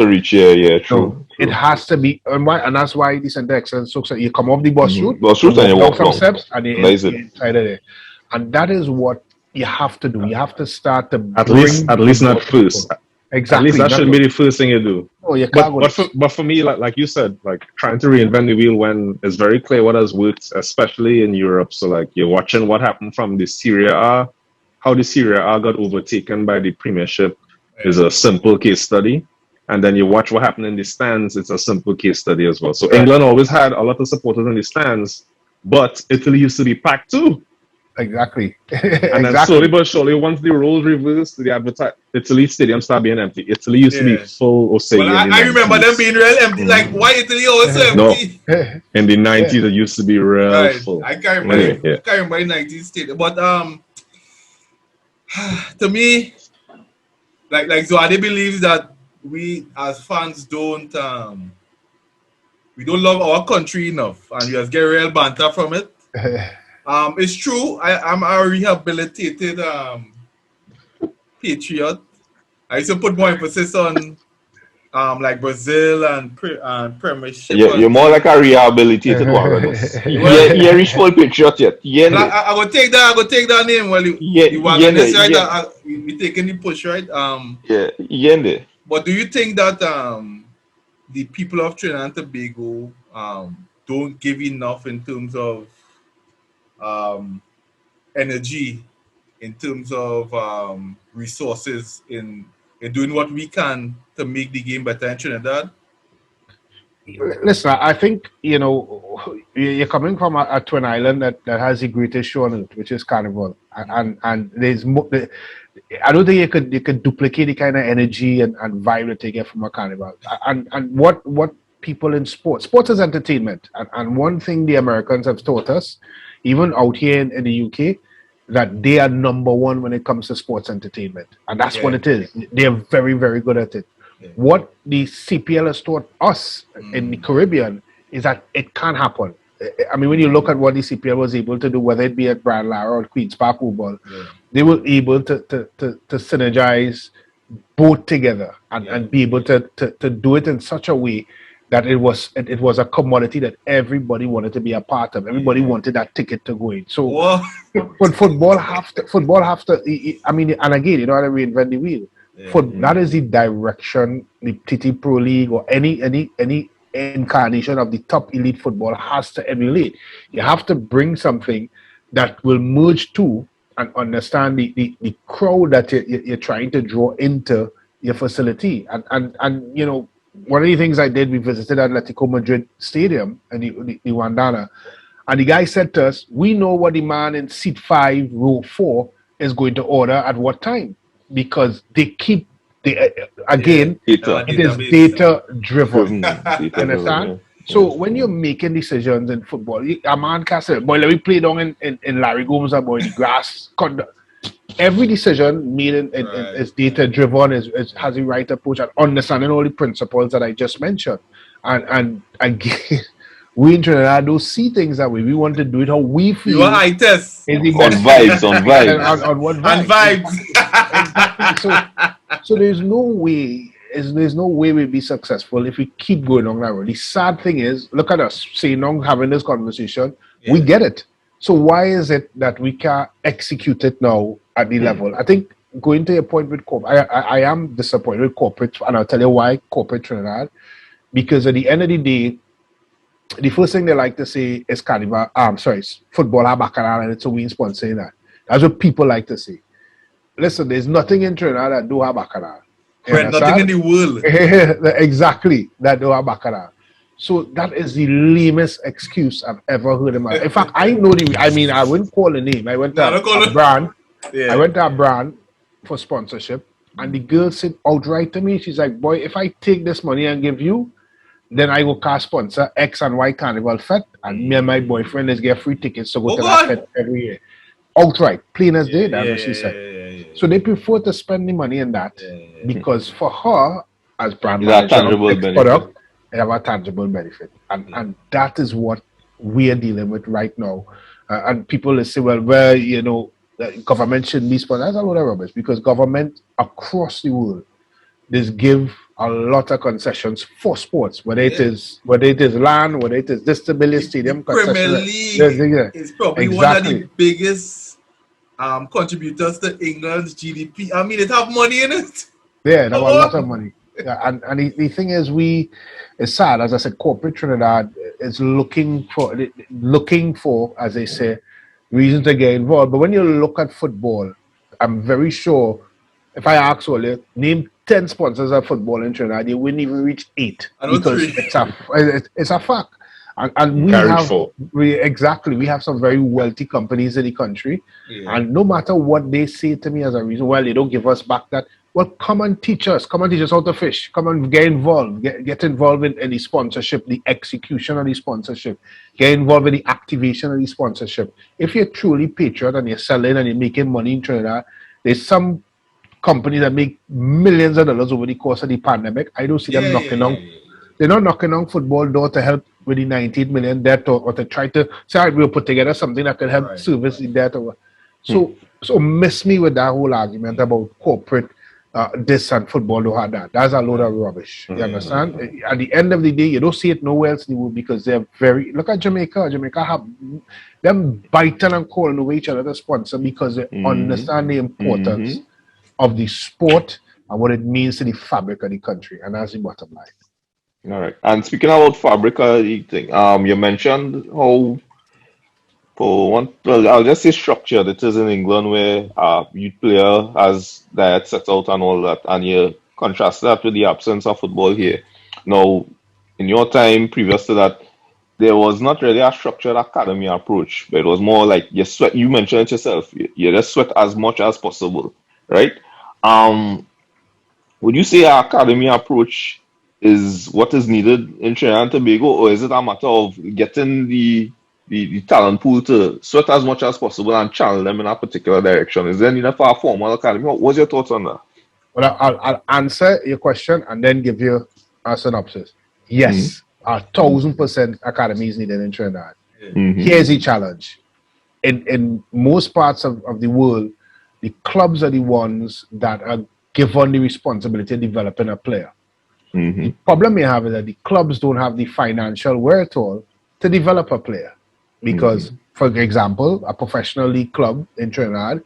true. So it has to be, and that's why the Center of Excellence. So you come off the bus route, and you walk some down steps, and you're inside of there. And that is what you have to do. You have to start to at least not first. Exactly. At least that shouldn't be the first thing you do. Oh, you can't but for me, like you said, like trying to reinvent the wheel when it's very clear what has worked, especially in Europe. So like you're watching what happened from the Serie A, how the Serie A got overtaken by the Premiership is a simple case study. And then you watch what happened in the stands, it's a simple case study as well. So England always had a lot of supporters in the stands, but Italy used to be packed too. Exactly. And then slowly but surely, once the roles reversed, the Italy stadium started being empty. Italy used to be full of Well, I remember them being real empty. Like, why Italy always empty? No, in the 90s, it used to be real full. I can't remember. I can't remember the 90s stadium. But to me, like Zoade believes that we as fans don't love our country enough, and we just get real banter from it. It's true. I'm a rehabilitated patriot. I used to put more emphasis on like Brazil and Premiership. You're more like a rehabilitated Waggonists. You reach full patriot yet. I will take that. I will take that name. Well, the Waggonists, right? We taking the push, right? But do you think that the people of Trinidad and Tobago don't give enough in terms of energy, in terms of resources in doing what we can to make the game better in Trinidad? Listen, I think, you're coming from a twin island that has the greatest show on earth, which is Carnival. And there's I don't think you could duplicate the kind of energy and vibe that they get from a Carnival. And what people in sports is entertainment. And one thing the Americans have taught us, even out here in the UK, that they are number one when it comes to sports entertainment. And that's what it is. They're very, very good at it. Yeah. What the CPL has taught us in the Caribbean is that it can happen. I mean, when you look at what the CPL was able to do, whether it be at Brand Lara or Queen's Park Oval, they were able to synergize both together and be able to do it in such a way that it was a commodity that everybody wanted to be a part of. Everybody wanted that ticket to go in. So, but football have to. I mean, and again, you know how to reinvent the wheel. That is the direction the TT Pro League or any incarnation of the top elite football has to emulate. You have to bring something that will merge to and understand the crowd that you're trying to draw into your facility. And you know, one of the things I did, we visited Atletico Madrid Stadium and the Wandana, And the guy said to us, we know what the man in seat 5, row 4 is going to order at what time. Because they keep, again, it is data driven. You understand? Yeah. So when you're making decisions in football, a man can say, boy, let me play down in Larry Gomes, boy, the grass. Every decision made is data driven, has the right approach and understanding all the principles that I just mentioned. And again, we in Trinidad don't see things that way. We want to do it how we feel. You are high test. On vibes. On what vibes. And vibes. Exactly. So there's no way we'll be successful if we keep going on that road. The sad thing is, look at us saying now, having this conversation, we get it. So why is it that we can't execute it now at the level? I think going to your point with corporate, I am disappointed with corporate, and I'll tell you why corporate Trinidad. Because at the end of the day, the first thing they like to say is carnival. Football are bacchanal, and it's a win sponsoring that. That's what people like to say. Listen, there's nothing in Trinidad that do have bacchanal. Nothing in the world. Exactly, that do have bacchanal. So that is the lamest excuse I've ever heard in my life. In fact, I know I wouldn't call the name. I went to a brand. Yeah. I went to a brand for sponsorship, and the girl said outright to me, she's like, boy, if I take this money and give you, then I will sponsor X and Y Carnival Fete, and me and my boyfriend is get free tickets to go to that fete every year. Outright, plain as day, that's what she said. So they prefer to spend the money in that because for her, as brand manager, product, they have a tangible benefit. And that is what we are dealing with right now. And people will say, well, you know, the government shouldn't be sponsored. That's a lot of rubbish because government across the world just give a lot of concessions for sports, whether it is land, whether it is disability stadium concession. Premier League is probably one of the biggest contributors to England's GDP. I mean, it have money in it. Yeah, they have a lot of money. Yeah, and the thing is, it's sad, as I said, corporate Trinidad is looking for, as they say, reasons to get involved. But when you look at football, I'm very sure, if I ask you, name 10 sponsors of football in Trinidad, they wouldn't even reach 8 because it's a fact. And we have some very wealthy companies in the country, and no matter what they say to me as a reason, well, they don't give us back that. Well, come and teach us how to fish. Come and get involved. Get involved in the sponsorship, the execution of the sponsorship. Get involved in the activation of the sponsorship. If you're truly patriot and you're selling and you're making money in Trinidad, there's some companies that make millions of dollars over the course of the pandemic. I don't see them knocking on. They're not knocking on football door to help with the 19 million debt or to try to say, all right, we'll put together something that can help service the debt. So miss me with that whole argument about corporate this and football don't have that. That's a load of rubbish. You understand? At the end of the day, you don't see it nowhere else in the world because they're very. Look at Jamaica. Jamaica have them biting and calling away each other to sponsor because they understand the importance of the sport and what it means to the fabric of the country, and that's the bottom line. All right. And speaking about fabric of the thing, you mentioned how. I'll just say structured. It is in England where youth player has diet set out and all that, and you contrast that with the absence of football here. Now, in your time previous to that, there was not really a structured academy approach, but it was more like you sweat. You mentioned it yourself. You just sweat as much as possible, right? Would you say our academy approach is what is needed in Trinidad and Tobago, or is it a matter of getting the talent pool to sweat as much as possible and channel them in a particular direction? Is there need for a formal academy? What's your thoughts on that? Well, I'll answer your question and then give you a synopsis. Yes, 1,000% academy is needed in Trinidad. Here's the challenge. In most parts of the world, the clubs are the ones that are given the responsibility of developing a player. The problem you have is that the clubs don't have the financial wherewithal to develop a player. Because, for example, a professional league club in Trinidad,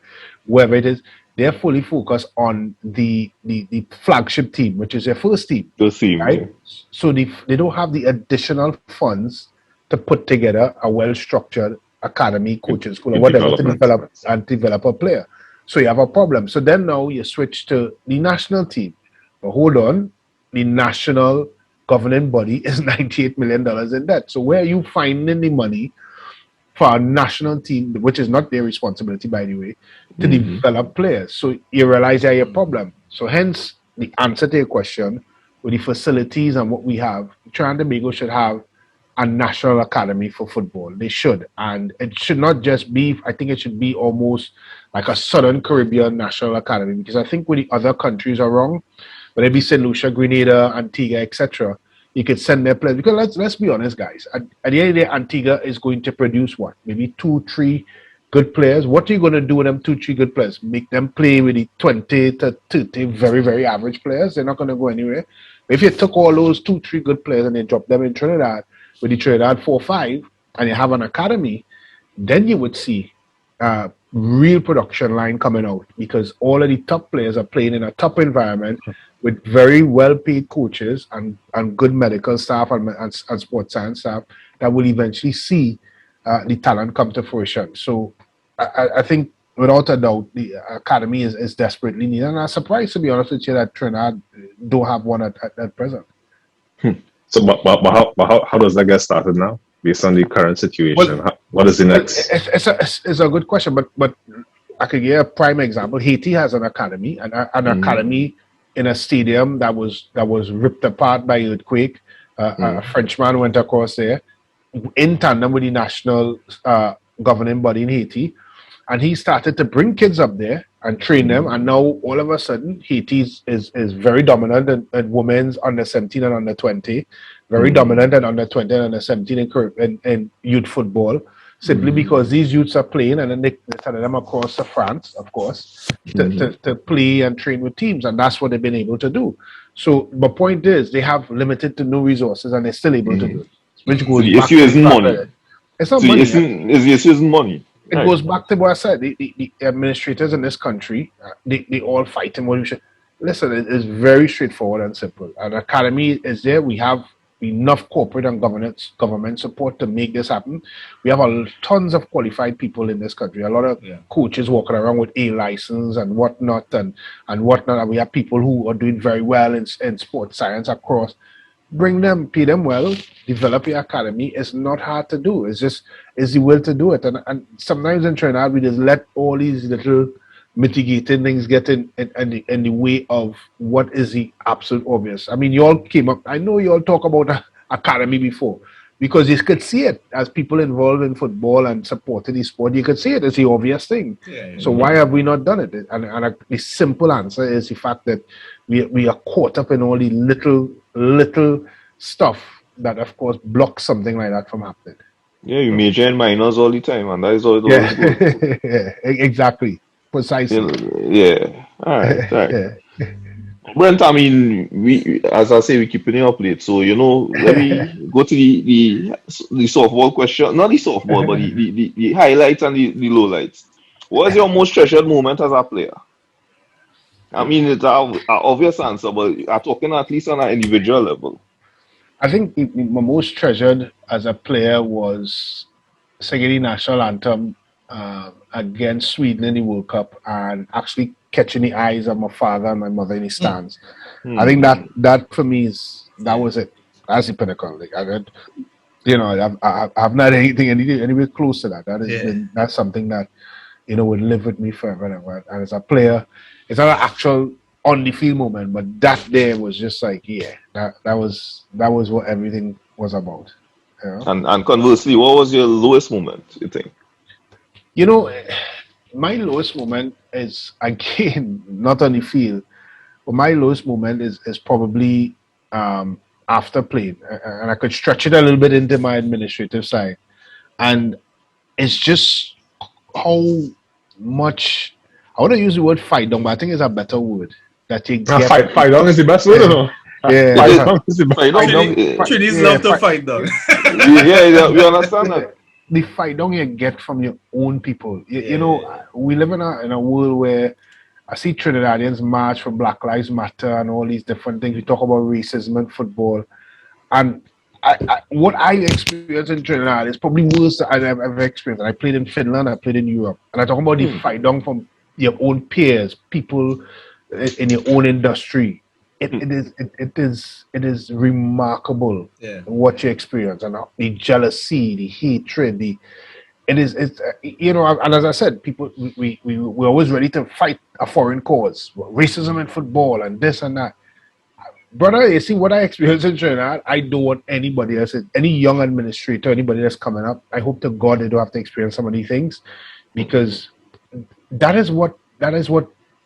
wherever it is, they're fully focused on the flagship team, which is their first team. Right? Yeah. So they don't have the additional funds to put together a well-structured academy, coaching school, or whatever to develop a player. So you have a problem. So then now you switch to the national team. But hold on, the national governing body is $98 million in debt. So where are you finding the money for our national team, which is not their responsibility, by the way, to develop players. So you realize your problem. So hence the answer to your question, with the facilities and what we have, Trinidad and Tobago should have a national academy for football. They should. And it should not just be, I think it should be almost like a Southern Caribbean national academy, because I think where the other countries are wrong, whether it be St. Lucia, Grenada, Antigua, etc., you could send their players. Because let's be honest, guys. At the end of the day, Antigua is going to produce what? Maybe 2-3 good players. What are you going to do with them 2-3 good players? Make them play with the 20 to 30 very, very average players? They're not going to go anywhere. If you took all those 2-3 good players and you dropped them in Trinidad, with the Trinidad 4-5, and you have an academy, then you would see real production line coming out, because all of the top players are playing in a top environment with very well-paid coaches and good medical staff and sports science staff that will eventually see the talent come to fruition. So I think, without a doubt, the academy is desperately needed. And I'm surprised, to be honest with you, that Trinidad don't have one at present. So, but how does that get started now, based on the current situation? Well, what is the next? It's a good question, but I could give a prime example. Haiti has an academy, an academy in a stadium that was ripped apart by earthquake. A Frenchman went across there in tandem with the national governing body in Haiti, and he started to bring kids up there and train them. And now all of a sudden, Haiti is very dominant in women's under 17 and under 20, very dominant in under 20 and under 17 in youth football, simply because these youths are playing, and then they send them across to France, of course, to play and train with teams, and that's what they've been able to do. So the point is, they have limited to no resources, and they're still able to do it. Which goes the issue isn't money. It's not money. The issue isn't money. It goes back to what I said. The administrators in this country, they all fight in what we should. Listen, it's very straightforward and simple. An academy is there. We have enough corporate and government support to make this happen. We have tons of qualified people in this country. A lot of coaches walking around with A license and whatnot and whatnot. And we have people who are doing very well in sports science across. Bring them, pay them well, develop your academy. It's not hard to do. It's the will to do it. And sometimes in Trinidad, we just let all these little mitigating things get in the way of what is the absolute obvious. I mean, you all came up, I know you all talk about academy before, because you could see it as people involved in football and supporting the sport. You could see it as the obvious thing. So why have we not done it? And the simple answer is the fact that we are caught up in all the little stuff that, of course, blocks something like that from happening. Yeah, you major in minors all the time, and that is all it always goes. Exactly. Precisely. Yeah. All right. Brent, I mean, we, as I say, we keeping it up late. So, let me go to the softball question. Not the softball, but the highlights and the lowlights. What is your most treasured moment as a player? I mean, it's an obvious answer, but I'm talking at least on an individual level. I think my most treasured as a player was singing the national anthem against Sweden in the World Cup, and actually catching the eyes of my father and my mother in the stands. I think that for me that was it. That's the pinnacle. Like, I've not anything anywhere close to that. That's something that would live with me forever and ever. And as a player, it's not an actual on the field moment, but that day was just like, that was what everything was about. And conversely, what was your lowest moment, you think? My lowest moment is, again, not on the field, but my lowest moment is probably after playing. And I could stretch it a little bit into my administrative side. And it's just how much, I want to use the word fight down, but I think it's a better word. That you get. Fight down is the best word, no? Yeah. Fight down is the best word. Trinidadians love to fight down. We understand that. The fight down you get from your own people. We live in a world where I see Trinidadians march for Black Lives Matter and all these different things. We talk about racism in football. And what I experienced in Trinidad is probably worse than I've ever experienced. I played in Finland, I played in Europe. And I talk about the fight down from your own peers, people in your own industry. It is remarkable what you experience, and the jealousy, the hatred, it's you know, and as I said, people we're always ready to fight a foreign cause, racism in football and this and that. Brother, you see what I experienced in Trinidad, I don't want anybody else, any young administrator, anybody that's coming up, I hope to God they don't have to experience some of these things, because that is what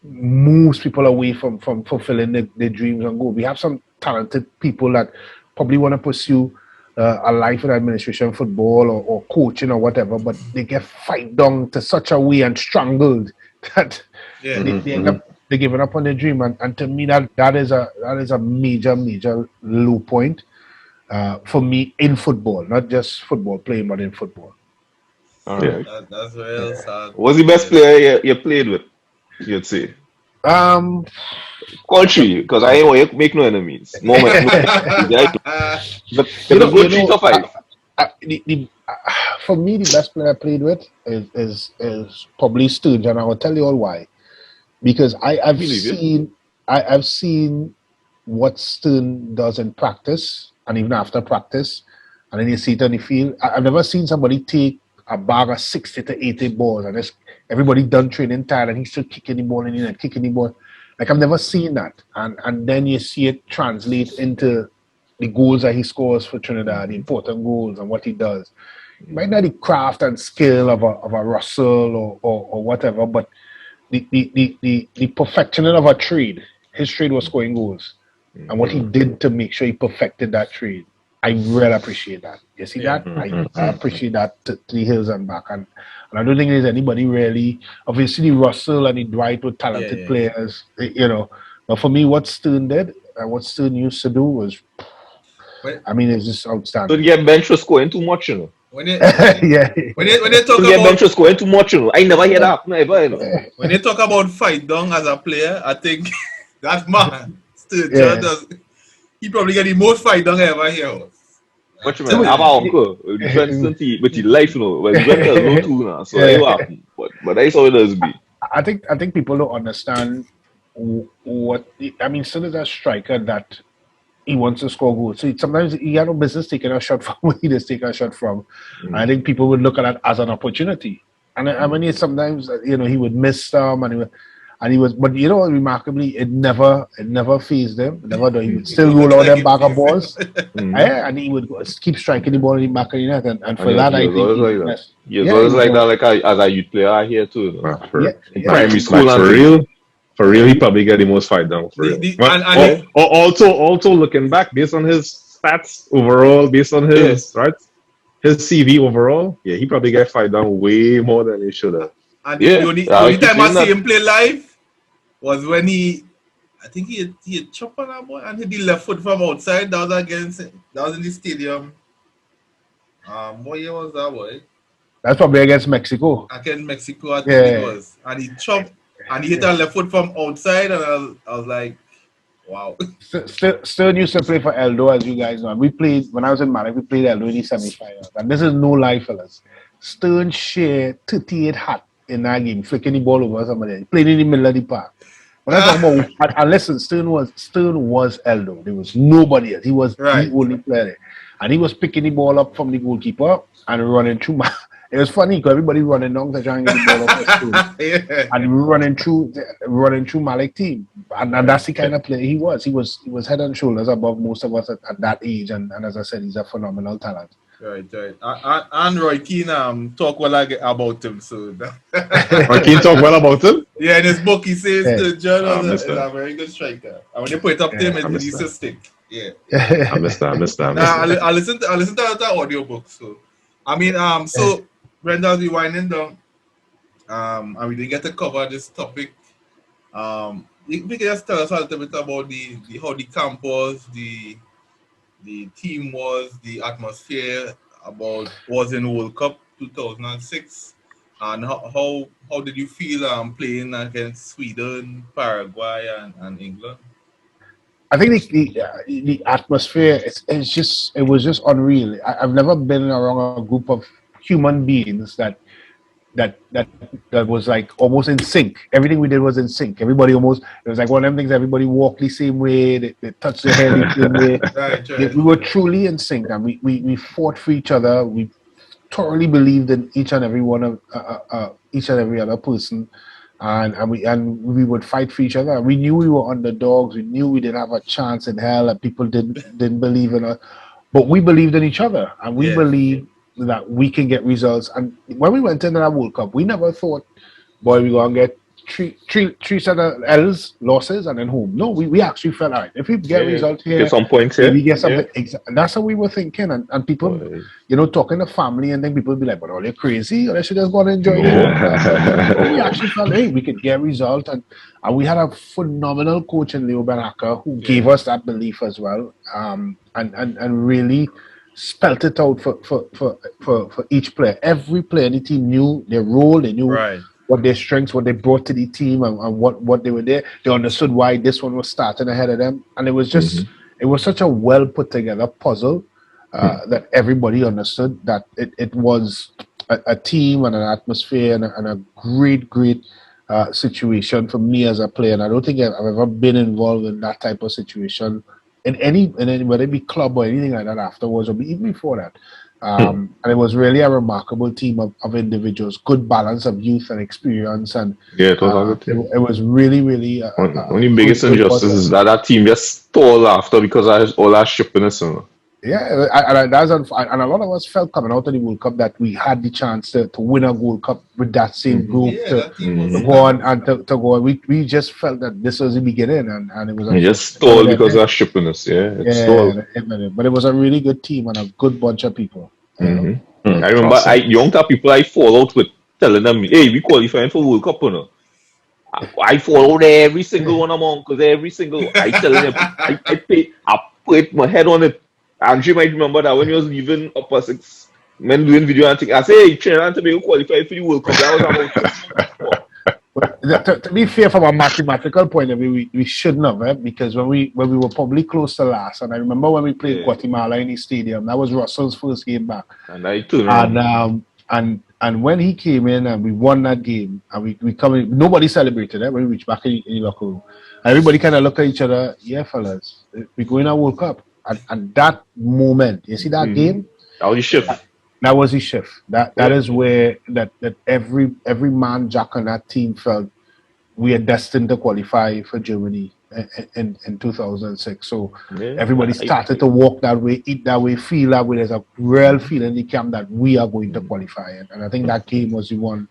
moves people away from fulfilling their dreams and goals. We have some talented people that probably want to pursue a life in administration, football, or coaching or whatever, but they get fight down to such a way and strangled that they end up they're giving up on their dream, and to me that is a major low point for me in football, not just football playing, but in football. All right. That's real sad. What's the best player you played with, you'd say? Country, because I ain't want to make no enemies. Moment. But go 3 to 5. For me, the best player I played with is probably Sturge, and I will tell you all why. Because I've seen what Stern does in practice and even after practice, and then you see it on the field. I've never seen somebody take a bag of 60 to 80 balls and everybody done training tired and he's still kicking the ball in and kicking the ball. Like, I've never seen that. And then you see it translate into the goals that he scores for Trinidad, the important goals and what he does. It might not be the craft and skill of a Russell or whatever, but the perfectioning of a trade. His trade was scoring goals. And what he did to make sure he perfected that trade, I really appreciate that. You see that? I appreciate that to the hills and back. And I don't think there's anybody really, obviously Russell and the Dwight were talented players, you know. But for me, what Stern did and what Stern used to do was, I mean, it's just outstanding. Don't get bench for scoring too much, you know. When they talk about bench for scoring too much, you know. I never hear that. Never, you know. When they talk about fight down as a player, I think that man, Stern, he probably get the most fight down ever here. What you mean? I have an uncle, but he life, you know. But he went no too now, so it happen. But that's how it does be. I think people don't understand what I mean. Still is a striker that he wants to score goals. So sometimes he had no business taking a shot from where he just take a shot from. I think people would look at that as an opportunity. And I mean, sometimes he would miss some, and he was, but remarkably, it never fazed him. Never done. He would still roll out them bag of balls, and he would keep striking the ball in the back of the net. And for that, I think he was like that, like as a youth player here too. Primary school, for real, he probably get the most fight down for real. Also looking back, based on his stats overall, based on his his CV overall, he probably get fight down way more than he should have. And the only time I see him play live was when he had chopped on that ball and hit the left foot from outside. That was in the stadium. What year was that, boy? That's probably against Mexico. Against Mexico, I think it was. And he chopped and he hit a left foot from outside, and I was like, wow. Stern used to play for Eldo, as you guys know. We played, when I was in Malick, we played Eldo in the semi-finals. And this is no lie, fellas. Stern shared 38 hat in that game, flicking the ball over somebody, playing in the middle of the park. When I talk about, and listen, Stern was Eldo. There was nobody else. He was the only player there. And he was picking the ball up from the goalkeeper and running through. It was funny because everybody running down to try and get the ball up. And we were running through Malick team. And that's the kind of player he was. He was head and shoulders above most of us at that age. And as I said, he's a phenomenal talent. Right. And Roy Keane talk well about him. So Roy Keane talk well about him? Yeah, in his book he says the John is a very good striker. And when you put it up to him, it's a stick. Yeah. I missed that. I listen to that audio book. So I mean, so Brenda, as we winding down, and we didn't get to cover this topic. You can just tell us a little bit about how the camp was, the team was, the atmosphere was in World Cup 2006, and how did you feel playing against Sweden, Paraguay, and England? I think the atmosphere it was just unreal. I've never been around a group of human beings that was like almost in sync. Everything we did was in sync. Everybody it was like one of them things. Everybody walked the same way. They touched their hair the same way. Right. We were truly in sync, and we fought for each other. We thoroughly believed in each and every one of each and every other person, and we would fight for each other. We knew we were underdogs. We knew we didn't have a chance in hell, and people didn't believe in us. But we believed in each other, and we believed that we can get results. And when we went into that World Cup, we never thought, boy, we're going to get three set of L's, losses, and then home. No, we actually felt, all right, if we get results here, get some points here, we get something. And that's how we were thinking. And people, talking to family, and then people would be like, but oh, you're crazy, or they should just go and enjoy it. We actually felt, hey, we could get results. And we had a phenomenal coach in Leo Benhacker who gave us that belief as well, and really spelt it out for each player. Every player in the team knew their role. They knew what their strengths, what they brought to the team, and what they were there. They understood why this one was starting ahead of them. And it was just, it was such a well put together puzzle that everybody understood that it was a team and an atmosphere and a great situation for me as a player. And I don't think I've ever been involved in that type of situation in any whether it be club or anything like that afterwards, or even before that. And it was really a remarkable team of individuals, good balance of youth and experience, and it was a good team. It was really only biggest injustice is that team just stalled after because of all that shippiness. Yeah, and a lot of us felt coming out of the World Cup that we had the chance to win a World Cup with that same group to go on and to go on. We just felt that this was the beginning, and it was just stalled because of shippiness. Stalled. But it was a really good team and a good bunch of people. I remember young people I fall out with telling them, hey, we qualifying for World Cup, I follow every single one among, because every single I tell them I put my head on it. Andrew might remember that when he was leaving Upper Six, men doing video and things, I say, hey, Trinidad to be qualified for the World Cup. That was about to be fair, from a mathematical point of view, we shouldn't have, because when we were probably close to last, and I remember when we played Guatemala in the stadium, that was Russell's first game back. And I too remember. And when he came in and we won that game, and we come in, nobody celebrated when we reached back in the locker room. Everybody kind of looked at each other, yeah, fellas, we're going to World Cup. And that moment, you see that game? That was the shift. That was the shift. That is where that every man Jack on that team felt we are destined to qualify for Germany in 2006. So everybody started to walk that way, eat that way, feel that way. There's a real feeling in the camp that we are going to qualify. And I think that game was the one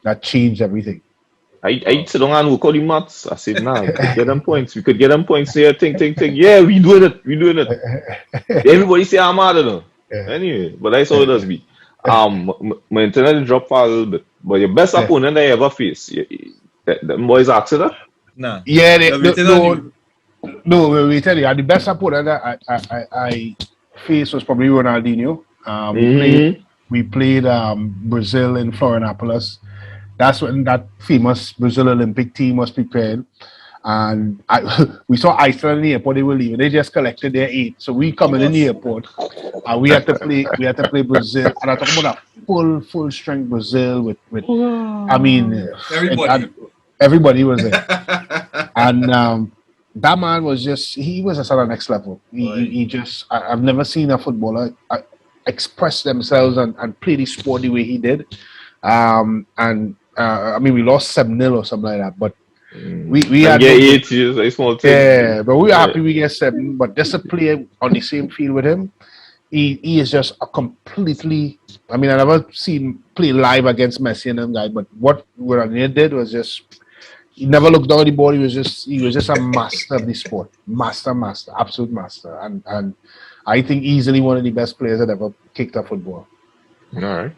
that changed everything. I sit down and work all the maths. I said, nah, we could get them points. We could get them points here. Think. Yeah, we doing it. Everybody say I'm mad, Anyway, but that's how it does be. My internet dropped a little bit. But your best opponent I ever faced, them boys asked that? Nah. Yeah, no, we tell you, the best opponent I faced was probably Ronaldinho. We played Brazil in Florianopolis. That's when that famous Brazil Olympic team was prepared. And we saw Iceland in the airport, they were leaving. They just collected their 8. So we coming in the airport and we had to play Brazil. And I talk about a full strength Brazil with I mean everybody was there. And that man was just at the next level. He just I've never seen a footballer express themselves and play the sport the way he did. I mean, we lost 7-0 or something like that, but we had 8 years, a small team. Yeah, but we were happy we get 7. But just to play on the same field with him, he is just a completely. I mean, I never seen play live against Messi and them guys, but what Ronaldinho did was just. He never looked down the ball. He was just a master of the sport, master, absolute master, and I think easily one of the best players that ever kicked a football. All right.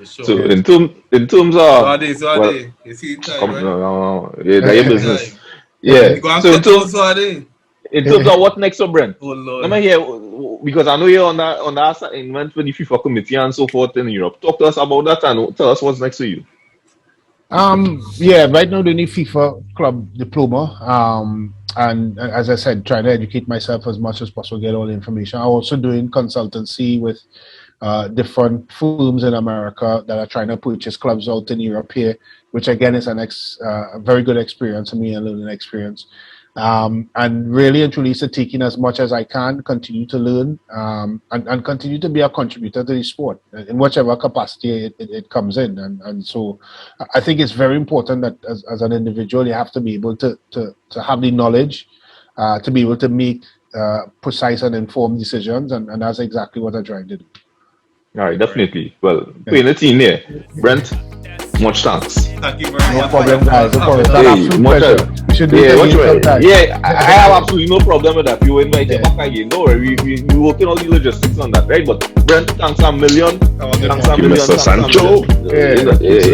Sure. So in terms of you see time, right? No. Yeah, that's your business. Yeah. So in terms of what next for Brent? Oh Lord. Let me hear, because I know you're on that assignment for the FIFA committee and so forth in Europe. Talk to us about that and tell us what's next for you. Yeah, right now doing the FIFA club diploma. And as I said, trying to educate myself as much as possible, get all the information. I'm also doing consultancy with different firms in America that are trying to purchase clubs out in Europe here, which again is a very good experience for me, a learning experience. and really and truly to take in as much as I can, continue to learn, and continue to be a contributor to the sport in whichever capacity it comes in. And so I think it's very important that as an individual, you have to be able to have the knowledge to be able to make precise and informed decisions, and that's exactly what I'm trying to do. All right, definitely. Well, playing the team there, Brent, much thanks. Thank you very much. No problem, guys. No problem. We should do I have absolutely no problem with that. You invite you back again. No worry, we working all the logistics on that, right? But Brent, thanks a million. Thanks a million, Mr. Sancho.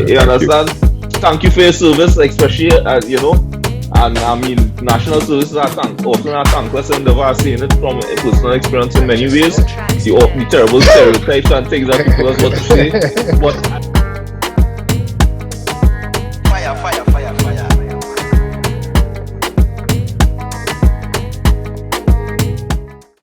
You understand? Thank you for your service, especially and I mean, national services are often a thankless endeavor. I've seen it from a personal experience in many ways. The terrible stereotypes and things that people are supposed to say. But